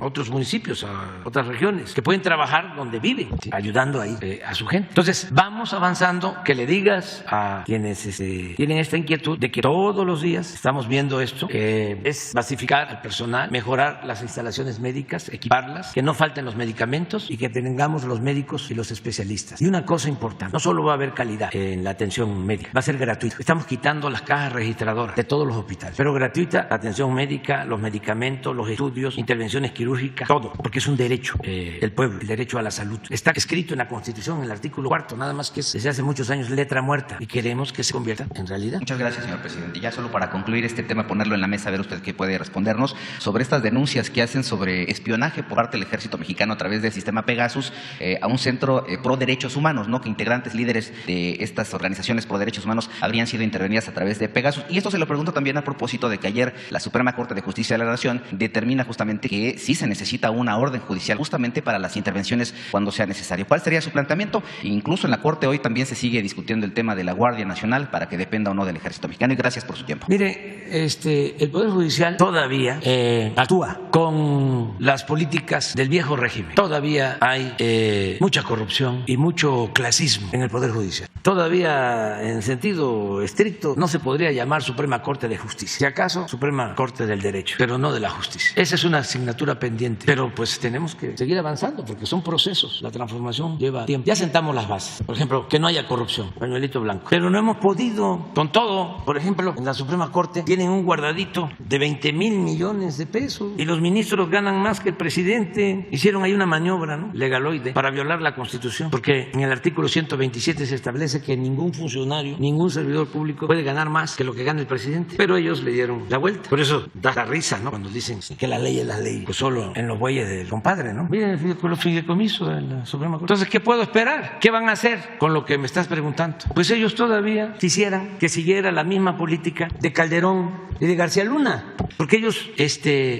otros municipios, a otras regiones, que pueden trabajar donde viven, ¿sí? Ayudando ahí a su gente. Entonces vamos avanzando, que le digas a quienes tienen esta inquietud de que todos los días estamos viendo esto, que es basificar al personal, mejorar las instalaciones médicas, equiparlas, que no falten los medicamentos y que tengamos los médicos y los especialistas. Y una cosa importante, no solo va a haber calidad en la atención médica, va a ser gratuito. Estamos quitando las cajas registradoras de todos los hospitales, pero gratuita la atención médica, los medicamentos, los estudios, intervenciones quirúrgicas, todo, porque es un derecho del pueblo, el derecho a la salud. Está escrito en la Constitución, en el artículo 4, nada más que es desde hace muchos años letra muerta y queremos que se convierta en realidad. Muchas gracias, señor presidente. Ya solo para concluir este tema, ponerlo en la mesa, a ver usted qué puede respondernos sobre estas denuncias que hacen sobre espionaje por parte del ejército mexicano a través del sistema Pegasus a un centro pro derechos humanos, ¿no? Que integrantes líderes de estas organizaciones pro derechos humanos habrían sido intervenidas a través de Pegasus. Y esto se lo pregunto también a propósito de que ayer la Suprema Corte de Justicia de la Nación determina justamente que sí se necesita una orden judicial justamente para las intervenciones cuando sea necesario. ¿Cuál sería su planteamiento? Incluso en la Corte hoy también se sigue discutiendo el tema de la Guardia Nacional para que dependa o no del ejército mexicano. Y gracias por su tiempo. Mire, el Poder Judicial todavía actúa con las políticas del viejo régimen. Todavía hay mucha corrupción y mucho clasismo en el Poder Judicial. Todavía, en sentido estricto, no se podría llamar Suprema Corte de Justicia. Si acaso, Suprema Corte del Derecho, pero no de la Justicia. Esa es una asignatura pendiente. Pero pues tenemos que seguir avanzando porque son procesos. La transformación lleva tiempo. Ya sentamos las bases. Por ejemplo, que no haya corrupción, pañuelito blanco. Pero no hemos podido con todo. Por ejemplo, en la Suprema Corte tienen un guardadito de 20,000 millones de pesos y los ministros ganan más que el presidente. Hicieron ahí una maniobra, ¿no?, legaloide para violar la Constitución, porque en el artículo 127 se establece que ningún funcionario, ningún servidor público puede ganar más que lo que gana el presidente. Pero ellos le dieron la vuelta. Por eso da la risa, ¿no?, cuando dicen que la ley es la ley, pues solo en los bueyes del compadre, ¿no? Miren los fideicomisos de la Suprema Corte. Entonces, ¿qué puedo esperar? ¿Qué van a hacer con lo que me estás preguntando? Pues ellos todavía quisieran que siguiera la misma política de Calderón y de García Luna, porque ellos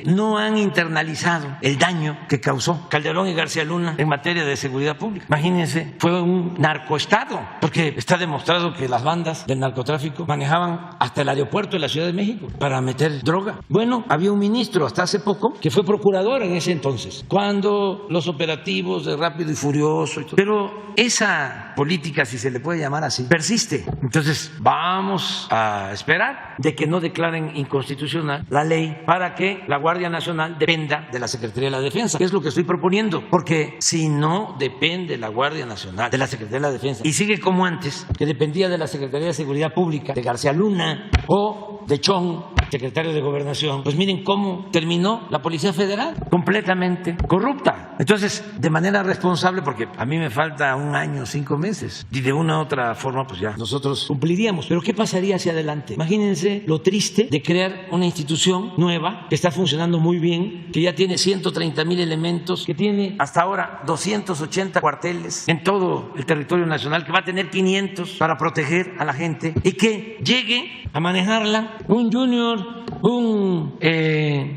no han internalizado el daño que causó Calderón y García Luna en materia de seguridad pública. Imagínense, fue un narcoestado, porque está demostrado que las bandas del narcotráfico manejaban hasta el aeropuerto de la Ciudad de México para meter droga. Bueno, había un ministro hasta hace poco que fue procurador en ese entonces, cuando los operativos de Rápido y Furioso y todo. Pero esa política, si se le puede llamar así, persiste. Entonces vamos a esperar de que no declaren inconstitucional la ley para que la Guardia Nacional dependa de la Secretaría de la Defensa, que es lo que estoy proponiendo, porque si no depende la Guardia Nacional de la Secretaría de la Defensa y sigue como antes, que dependía de la Secretaría de Seguridad Pública, de García Luna o de Chong, secretario de Gobernación, pues miren cómo terminó la Policía Federal, completamente corrupta. Entonces, de manera responsable, porque a mí me falta 1 año, 5 meses, y de una u otra forma, pues ya nosotros cumpliríamos. Pero ¿qué pasaría hacia adelante? Imagínense lo triste de crear una institución nueva que está funcionando muy bien, que ya tiene 130,000 elementos, que tiene hasta ahora 280 cuarteles en todo el territorio nacional, que va a tener 500 para proteger a la gente, y que llegue a manejarla un junior, un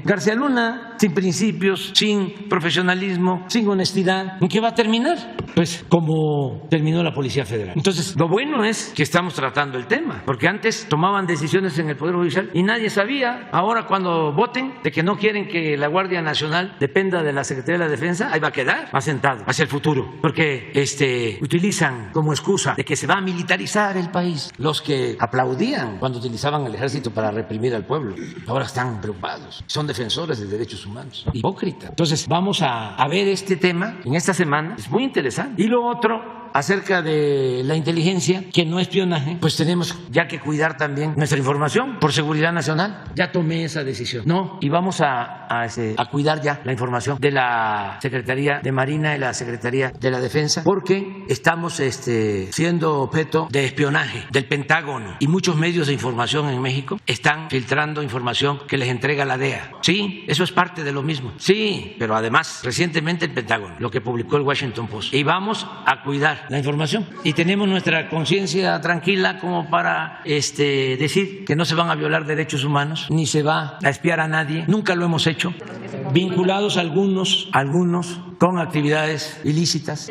García Luna, sin principios, sin profesionalismo, sin honestidad. ¿En qué va a terminar? Pues como terminó la Policía Federal. Entonces, lo bueno es que estamos tratando el tema, porque antes tomaban decisiones en el Poder Judicial y nadie sabía. Ahora, cuando voten de que no quieren que la Guardia Nacional dependa de la Secretaría de la Defensa, ahí va a quedar, va sentado hacia el futuro, porque utilizan como excusa de que se va a militarizar el país. Los que aplaudían cuando utilizaban el ejército para reprimir al pueblo, ahora están preocupados, son defensores de derechos humanos. Hipócrita. Entonces, vamos a ver este tema en esta semana, es muy interesante. Y lo otro, acerca de la inteligencia, que no espionaje, pues tenemos ya que cuidar también nuestra información por seguridad nacional. Ya tomé esa decisión. No, y vamos a cuidar ya la información de la Secretaría de Marina y la Secretaría de la Defensa, porque estamos siendo objeto de espionaje del Pentágono, y muchos medios de información en México están filtrando información que les entrega la DEA. Sí, eso es parte de lo mismo. Sí, pero además, recientemente el Pentágono, lo que publicó el Washington Post. Y vamos a cuidar la información. Y tenemos nuestra conciencia tranquila como para decir que no se van a violar derechos humanos, ni se va a espiar a nadie. Nunca lo hemos hecho. Vinculados algunos con actividades ilícitas,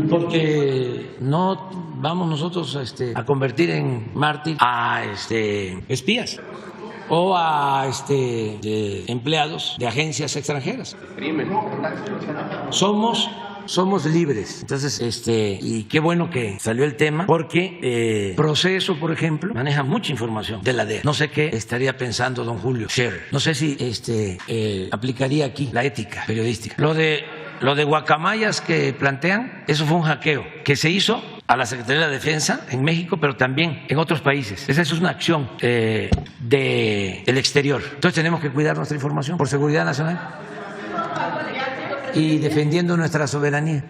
porque no vamos nosotros a convertir en mártir a espías o a empleados de agencias extranjeras. Somos libres. Entonces, y qué bueno que salió el tema, porque Proceso, por ejemplo, maneja mucha información de la DEA. No sé qué estaría pensando don Julio Scherer. No sé si aplicaría aquí la ética periodística. Lo de guacamayas que plantean, eso fue un hackeo que se hizo a la Secretaría de la Defensa en México, pero también en otros países. Esa es una acción del exterior. Entonces tenemos que cuidar nuestra información por seguridad nacional y defendiendo nuestra soberanía.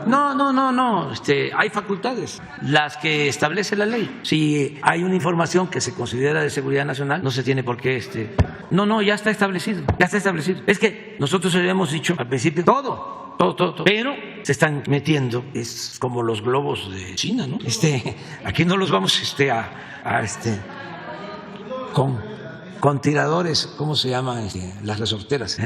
No. Hay facultades, las que establece la ley. Si hay una información que se considera de seguridad nacional, no se tiene por qué. No, ya está establecido. Es que nosotros habíamos dicho al principio todo, pero se están metiendo, es como los globos de China, ¿no? Aquí no los vamos con tiradores, ¿cómo se llaman las resorteras?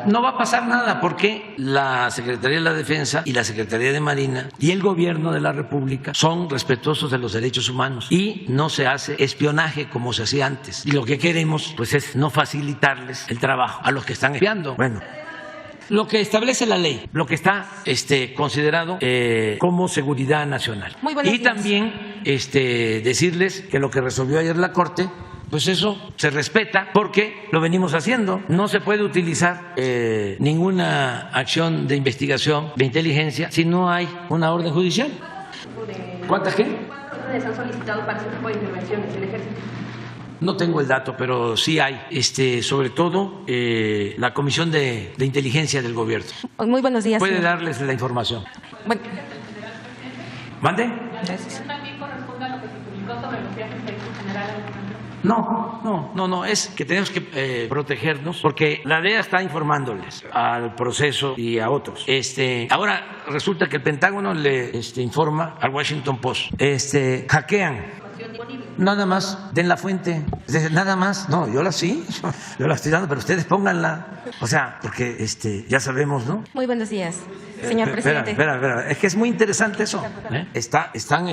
No va a pasar nada porque la Secretaría de la Defensa y la Secretaría de Marina y el Gobierno de la República son respetuosos de los derechos humanos y no se hace espionaje como se hacía antes. Y lo que queremos pues es no facilitarles el trabajo a los que están espiando. Bueno, lo que establece la ley, lo que está considerado como seguridad nacional. Muy buenos días. También decirles que lo que resolvió ayer la Corte, pues eso se respeta porque lo venimos haciendo. No se puede utilizar ninguna acción de investigación, de inteligencia, si no hay una orden judicial. ¿Cuántas qué? ¿Cuántas órdenes han solicitado para ese tipo de intervenciones del Ejército? No tengo el dato, pero sí hay, sobre todo la Comisión de Inteligencia del Gobierno. Muy buenos días. Puede señor. darles la información. Bueno. ¿Mande? Gracias. ¿También corresponde a lo que se publicó sobre los viajes de general? No, es que tenemos que protegernos porque la DEA está informándoles al Proceso y a otros. Ahora resulta que el Pentágono le informa al Washington Post. Hackean. Nada más, den la fuente. Nada más. No, yo la estoy dando, pero ustedes pónganla. O sea, porque ya sabemos, ¿no? Muy buenos días, señor presidente. Espera. Es que es muy interesante eso. Están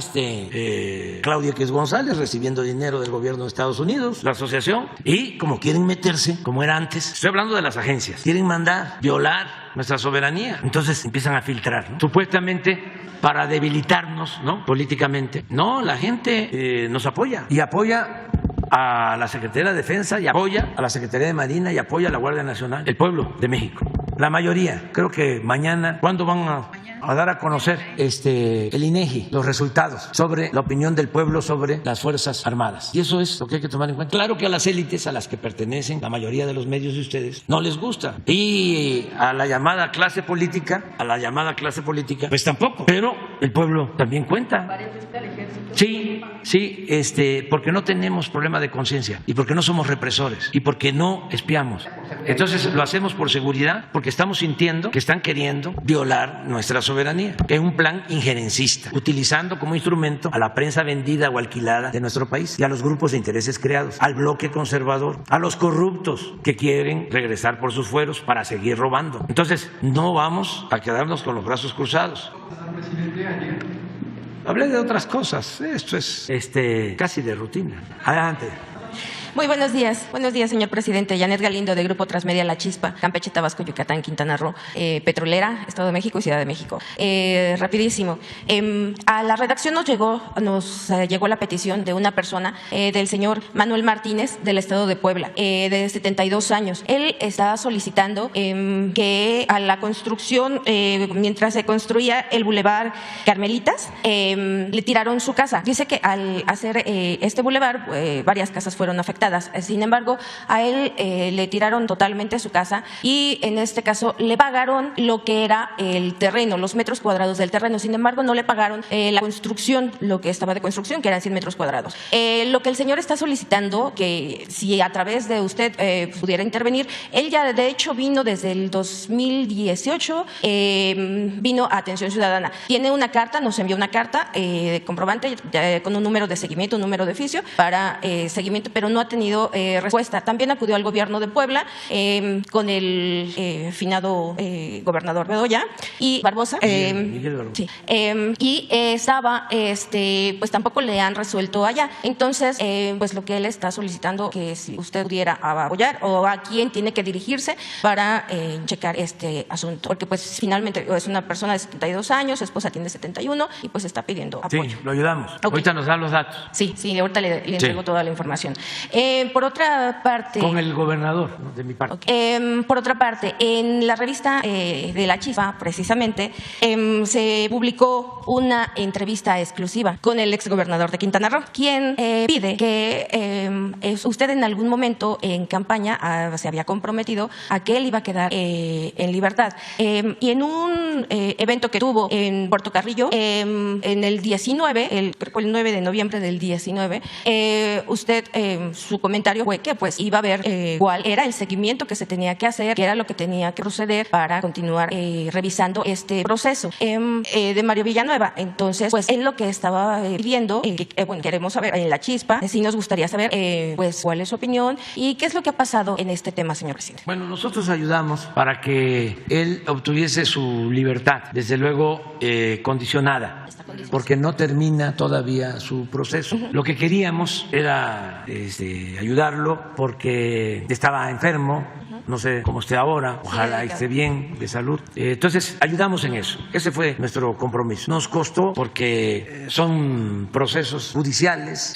Claudia X González recibiendo dinero del gobierno de Estados Unidos, la asociación, y como quieren meterse, como era antes, estoy hablando de las agencias, quieren mandar, violar nuestra soberanía. Entonces empiezan a filtrar, ¿no? Supuestamente para debilitarnos, ¿no? Políticamente. No, la gente nos apoya y apoya a la Secretaría de Defensa y apoya a la Secretaría de Marina y apoya a la Guardia Nacional, el pueblo de México. La mayoría, creo que mañana, ¿cuándo van a dar a conocer el INEGI los resultados sobre la opinión del pueblo sobre las Fuerzas Armadas? Y eso es lo que hay que tomar en cuenta. Claro que a las élites a las que pertenecen la mayoría de los medios de ustedes no les gusta, y a la llamada clase política, pues tampoco, pero el pueblo también cuenta. Sí, porque no tenemos problema de conciencia y porque no somos represores y porque no espiamos. Entonces lo hacemos por seguridad, porque estamos sintiendo que están queriendo violar nuestra soberanía. Es un plan injerencista, utilizando como instrumento a la prensa vendida o alquilada de nuestro país y a los grupos de intereses creados, al bloque conservador, a los corruptos que quieren regresar por sus fueros para seguir robando. Entonces no vamos a quedarnos con los brazos cruzados. Hablé de otras cosas. Esto es casi de rutina. Adelante. Muy buenos días, señor presidente. Janet Galindo, de Grupo Transmedia La Chispa, Campeche, Tabasco, Yucatán, Quintana Roo, Petrolera, Estado de México y Ciudad de México. Rapidísimo. A la redacción nos llegó la petición de una persona, del señor Manuel Martínez, del Estado de Puebla, de 72 años. Él está solicitando que a la construcción, mientras se construía el Boulevard Carmelitas, le tiraron su casa. Dice que al hacer este bulevar, varias casas fueron afectadas. afectadas. Sin embargo, a él le tiraron totalmente su casa y en este caso le pagaron lo que era el terreno, los metros cuadrados del terreno. Sin embargo, no le pagaron la construcción, lo que estaba de construcción, que eran 100 metros cuadrados. Lo que el señor está solicitando, que si a través de usted pudiera intervenir, él ya de hecho vino desde el 2018, vino a Atención Ciudadana. Tiene una carta, nos envió una carta de comprobante con un número de seguimiento, un número de oficio para seguimiento, pero no ha tenido respuesta. También acudió al gobierno de Puebla con el finado gobernador Bedoya y Barbosa. Miguel Barbosa. Sí. Y estaba, pues tampoco le han resuelto allá. Entonces, pues lo que él está solicitando, que si usted pudiera apoyar o a quién tiene que dirigirse para checar este asunto, porque pues finalmente es una persona de 72 años, su esposa tiene 71 y pues está pidiendo apoyo. Sí, lo ayudamos. Okay. Ahorita nos dan los datos. Sí, ahorita le entrego toda la información. Por otra parte... Con el gobernador, ¿no? De mi parte. Okay. Por otra parte, en la revista de La Chispa, precisamente, se publicó una entrevista exclusiva con el exgobernador de Quintana Roo, quien pide que usted en algún momento en campaña se había comprometido a que él iba a quedar en libertad. Y en un evento que tuvo en Puerto Carrillo, en el 19, creo que el 9 de noviembre del 19, usted, su comentario fue que pues iba a ver cuál era el seguimiento que se tenía que hacer, qué era lo que tenía que proceder para continuar revisando este proceso de Mario Villanueva. Entonces, pues él lo que estaba pidiendo, bueno, queremos saber en La Chispa, sí nos gustaría saber pues cuál es su opinión y qué es lo que ha pasado en este tema, señor presidente. Bueno, nosotros ayudamos para que él obtuviese su libertad, desde luego condicionada, porque no termina todavía su proceso. Lo que queríamos era ayudarlo porque estaba enfermo, no sé cómo esté ahora, ojalá esté bien de salud. Entonces, ayudamos en eso. Ese fue nuestro compromiso. Nos costó porque son procesos judiciales.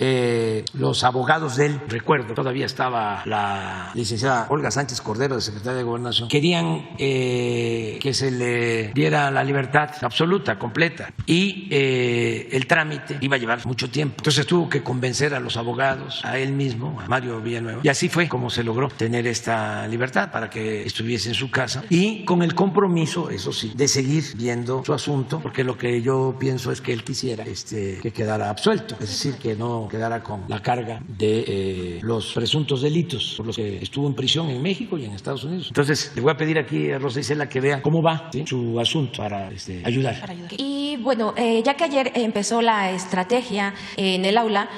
Los abogados de él, recuerdo, todavía estaba la licenciada Olga Sánchez Cordero, de Secretaria de Gobernación, querían que se le diera la libertad absoluta, completa, y el trámite iba a llevar mucho tiempo. Entonces tuvo que convencer a los abogados, a él mismo, a Mario Villanueva, y así fue como se logró tener esta libertad para que estuviese en su casa y con el compromiso, eso sí, de seguir viendo su asunto, porque lo que yo pienso es que él quisiera que quedara absuelto, es decir, que no quedara con la carga de los presuntos delitos por los que estuvo en prisión en México y en Estados Unidos. Entonces, le voy a pedir aquí a Rosa Isela que vea cómo va, ¿sí?, su asunto para ayudar. Y bueno, ya que ayer empezó la estrategia en el aula,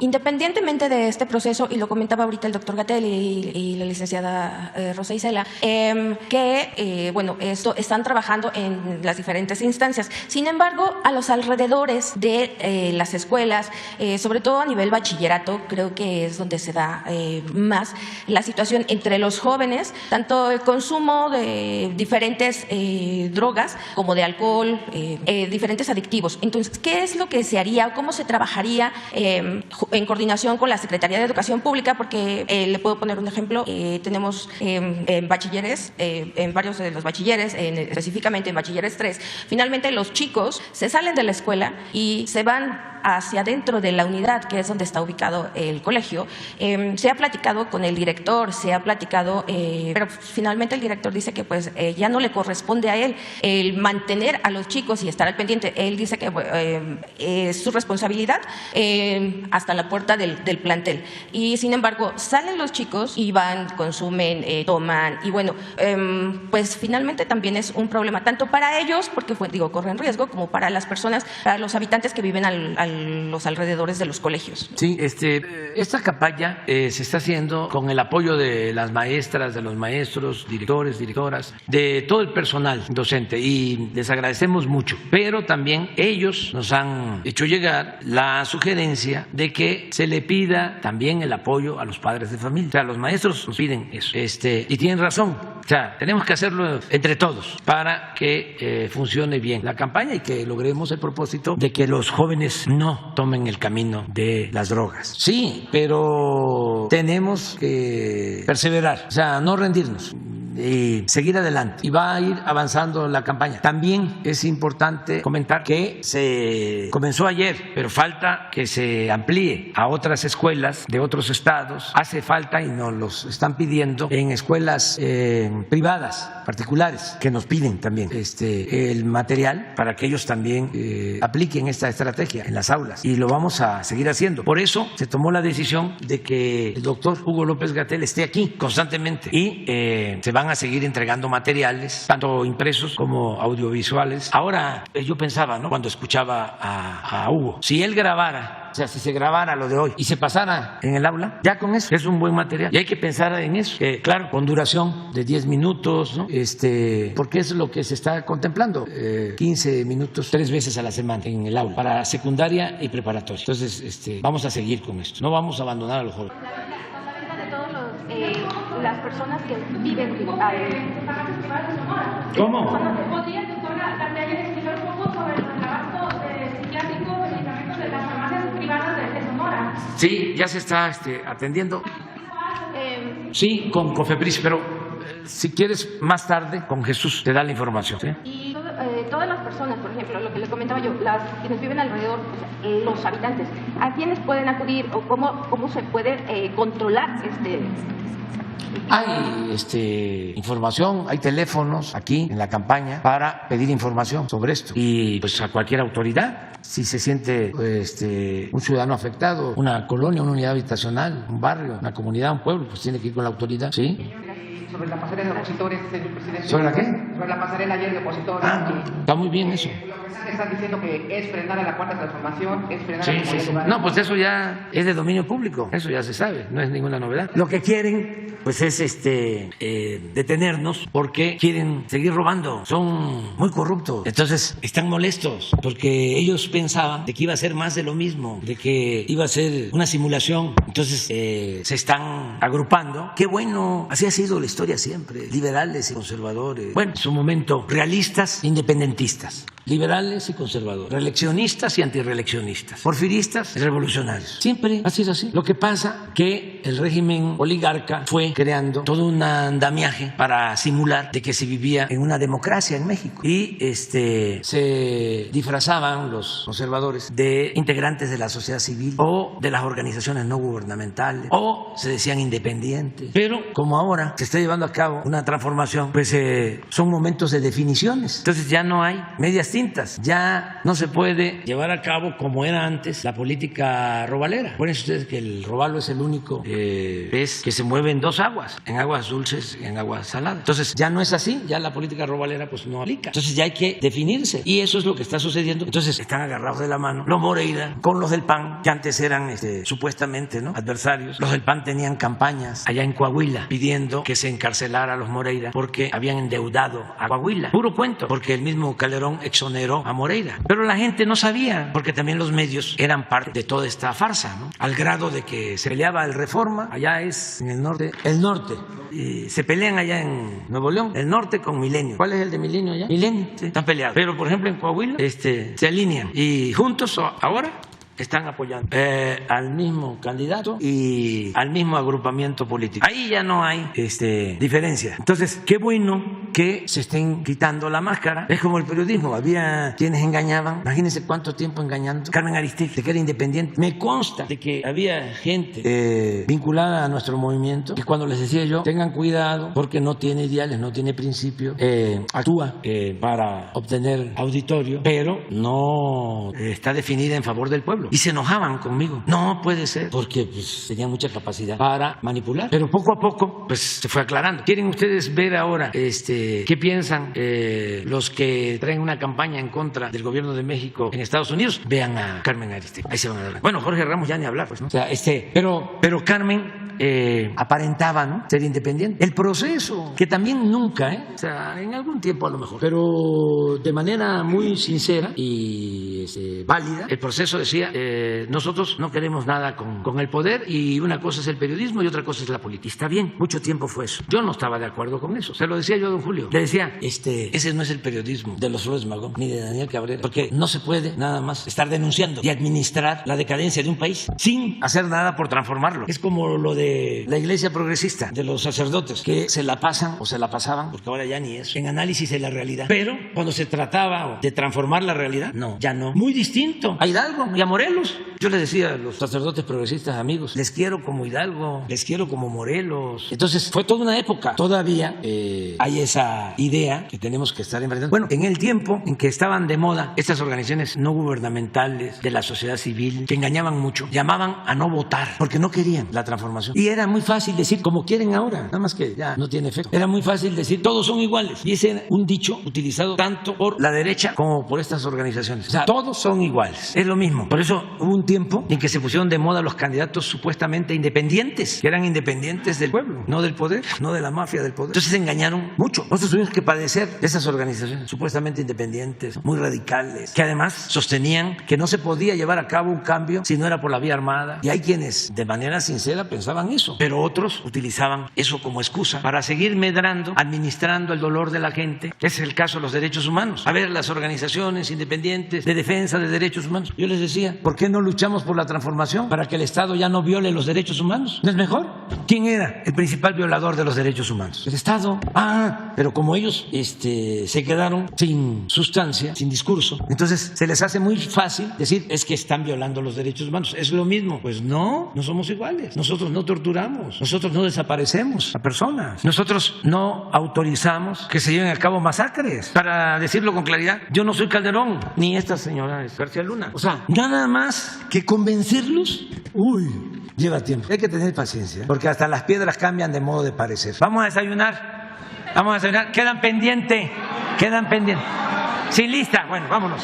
independientemente de este proceso, y lo comentaba ahorita el doctor Gatell y la licenciada Rosa Isela, que bueno, esto están trabajando en las diferentes instancias. Sin embargo, a los alrededores de las escuelas, sobre todo a nivel bachillerato, creo que es donde se da más la situación entre los jóvenes, tanto el consumo de diferentes drogas como de alcohol, diferentes adictivos. Entonces, ¿qué es lo que se haría o cómo se trabajaría en coordinación con la Secretaría de Educación Pública? Porque le puedo poner un ejemplo. Tenemos en bachilleres, en varios de los bachilleres, específicamente en bachilleres 3, finalmente los chicos se salen de la escuela y se van hacia adentro de la unidad, que es donde está ubicado el colegio. Se ha platicado con el director, se ha platicado, pero finalmente el director dice que pues ya no le corresponde a él el mantener a los chicos y estar al pendiente. Él dice que es su responsabilidad hasta la puerta del plantel. Y sin embargo, salen los chicos y van, consumen, toman, y bueno, pues finalmente también es un problema, tanto para ellos, porque corren riesgo, como para las personas, para los habitantes que viven a los alrededores de los colegios. Sí, esta campaña se está haciendo con el apoyo de las maestras, de los maestros, directores, directoras, de todo el personal docente, y les agradecemos mucho, pero también ellos nos han hecho llegar la sugerencia de que se le pida también el apoyo a los padres de familia. O sea, los maestros nos piden eso, y tienen razón. O sea, tenemos que hacerlo entre todos para que funcione bien la campaña y que logremos el propósito de que los jóvenes no tomen el camino de las drogas. Sí, pero tenemos que perseverar, o sea, no rendirnos. y seguir adelante. Y va a ir avanzando la campaña. También es importante comentar que se comenzó ayer, pero falta que se amplíe a otras escuelas de otros estados. Hace falta, y nos los están pidiendo, en escuelas privadas, particulares, que nos piden también el material para que ellos también apliquen esta estrategia en las aulas. Y lo vamos a seguir haciendo. Por eso se tomó la decisión de que el doctor Hugo López-Gatell esté aquí constantemente y se van a seguir entregando materiales, tanto impresos como audiovisuales. Ahora, yo pensaba, ¿no?, cuando escuchaba a Hugo, si él grabara, o sea, si se grabara lo de hoy y se pasara en el aula, ya con eso es un buen material. Y hay que pensar en eso, claro, con duración de 10 minutos, ¿no? Porque es lo que se está contemplando, 15 minutos 3 veces a la semana en el aula, para secundaria y preparatoria. Entonces, vamos a seguir con esto, no vamos a abandonar a los jóvenes. Las personas que viven, ¿Cómo? ¿Podría el doctor Gatell explicar un poco sobre el abasto psiquiátrico y medicamentos de las farmacias privadas de Sonora? Sí, ya se está atendiendo. Sí, con Cofepris, pero si quieres más tarde, con Jesús te da la información. ¿Sí? Y todas las personas, por ejemplo, lo que le comentaba yo, quienes viven alrededor, los habitantes, ¿a quiénes pueden acudir o cómo se puede controlar Hay información, hay teléfonos aquí en la campaña para pedir información sobre esto. Y pues a cualquier autoridad, si se siente un ciudadano afectado, una colonia, una unidad habitacional, un barrio, una comunidad, un pueblo, pues tiene que ir con la autoridad. ¿Sí? Sobre la pasarela de opositores, señor presidente. ¿Sobre la qué? Sobre la pasarela ayer de opositores. Está muy bien eso. Están diciendo que es frenar a la cuarta transformación, es frenar a la sí. No, pues eso ya es de dominio público, eso ya se sabe, no es ninguna novedad. Lo que quieren, pues es detenernos porque quieren seguir robando, son muy corruptos. Entonces están molestos porque ellos pensaban de que iba a ser más de lo mismo, de que iba a ser una simulación. Entonces se están agrupando. Qué bueno, así ha sido la historia siempre, liberales y conservadores. Bueno, en su momento, realistas, independentistas. Liberales y conservadores, reeleccionistas y antirreeleccionistas, porfiristas y revolucionarios. Siempre ha sido así. Lo que pasa que el régimen oligarca fue creando todo un andamiaje para simular de que se vivía en una democracia en México y se disfrazaban los conservadores de integrantes de la sociedad civil o de las organizaciones no gubernamentales o se decían independientes. Pero como ahora se está llevando a cabo una transformación, pues son momentos de definiciones. Entonces ya no hay medias tintas. Ya no se puede llevar a cabo como era antes la política robalera. Acuérdense ustedes que el robalo es el único pez que se mueve en dos aguas, en aguas dulces y en aguas saladas. Entonces ya no es así, ya la política robalera pues no aplica. Entonces ya hay que definirse y eso es lo que está sucediendo. Entonces están agarrados de la mano los Moreira con los del PAN, que antes eran supuestamente, ¿no?, adversarios. Los del PAN tenían campañas allá en Coahuila pidiendo que se encarcelara a los Moreira porque habían endeudado a Coahuila. Puro cuento, porque el mismo Calderón exoneró a Moreira. Pero la gente no sabía, porque también los medios eran parte de toda esta farsa, ¿no? Al grado de que se peleaba el Reforma, allá es en el norte, y se pelean allá en Nuevo León, el norte con Milenio. ¿Cuál es el de Milenio allá? Milenio, sí, están peleados. Pero por ejemplo en Coahuila se alinean y juntos ahora están apoyando al mismo candidato y al mismo agrupamiento político. Ahí ya no hay diferencia. Entonces, qué bueno que se estén quitando la máscara. Es como el periodismo. Había quienes engañaban. Imagínense cuánto tiempo engañando. Carmen Aristegui, de que era independiente. Me consta de que había gente vinculada a nuestro movimiento que cuando les decía yo, tengan cuidado porque no tiene ideales, no tiene principios, actúa para obtener auditorio, pero no está definida en favor del pueblo. Y se enojaban conmigo. No puede ser, porque pues, tenían mucha capacidad para manipular. Pero poco a poco, pues se fue aclarando. ¿Quieren ustedes ver ahora qué piensan los que traen una campaña en contra del gobierno de México en Estados Unidos? Vean a Carmen Aristegui. Ahí se van a dar. Bueno, Jorge Ramos ya ni hablar, pues, ¿no? O sea, pero Carmen aparentaba, ¿no?, ser independiente. El proceso, que también nunca, o sea, en algún tiempo a lo mejor, pero de manera muy sincera y válida. El proceso decía, nosotros no queremos nada con el poder y una cosa es el periodismo y otra cosa es la política. Está bien, mucho tiempo fue eso. Yo no estaba de acuerdo con eso. Se lo decía yo a don Julio. Le decía, ese no es el periodismo de los Flores Magón ni de Daniel Cabrera, porque no se puede nada más estar denunciando y administrar la decadencia de un país sin hacer nada por transformarlo. Es como lo de la iglesia progresista, de los sacerdotes, que se la pasan o se la pasaban, porque ahora ya ni es, en análisis de la realidad. Pero cuando se trataba de transformar la realidad, no, ya no. Muy distinto a Hidalgo y a Morelos. Yo les decía a los sacerdotes progresistas, amigos, les quiero como Hidalgo, les quiero como Morelos. Entonces fue toda una época. Todavía hay esa idea que tenemos que estar enfrentando. Bueno, en el tiempo en que estaban de moda estas organizaciones no gubernamentales de la sociedad civil, que engañaban mucho, llamaban a no votar porque no querían la transformación. Y era muy fácil decir, como quieren ahora, nada más que ya no tiene efecto. Era muy fácil decir, todos son iguales. Y ese era un dicho utilizado tanto por la derecha como por estas organizaciones. O sea, todos son iguales. Es lo mismo. Por eso hubo un tiempo en que se pusieron de moda los candidatos supuestamente independientes, que eran independientes del pueblo, no del poder, no de la mafia del poder. Entonces se engañaron mucho. Nosotros tuvimos que padecer de esas organizaciones supuestamente independientes, muy radicales, que además sostenían que no se podía llevar a cabo un cambio si no era por la vía armada. Y hay quienes de manera sincera pensaban eso, pero otros utilizaban eso como excusa para seguir medrando, administrando el dolor de la gente. Ese es el caso de los derechos humanos. A ver, las organizaciones independientes de defensa de derechos humanos. Yo les decía, ¿por qué no luchamos por la transformación para que el Estado ya no viole los derechos humanos? ¿No es mejor? ¿Quién era el principal violador de los derechos humanos? El Estado. Pero como ellos se quedaron sin sustancia, sin discurso, entonces se les hace muy fácil decir, es que están violando los derechos humanos. Es lo mismo. Pues no, no somos iguales. Nosotros no torturamos, nosotros no desaparecemos a personas, nosotros no autorizamos que se lleven a cabo masacres. Para decirlo con claridad, yo no soy Calderón, ni esta señora es García Luna. O sea, nada más que convencerlos, lleva tiempo. Hay que tener paciencia, porque hasta las piedras cambian de modo de parecer. Vamos a desayunar. Quedan pendientes. Sin lista. Bueno, vámonos.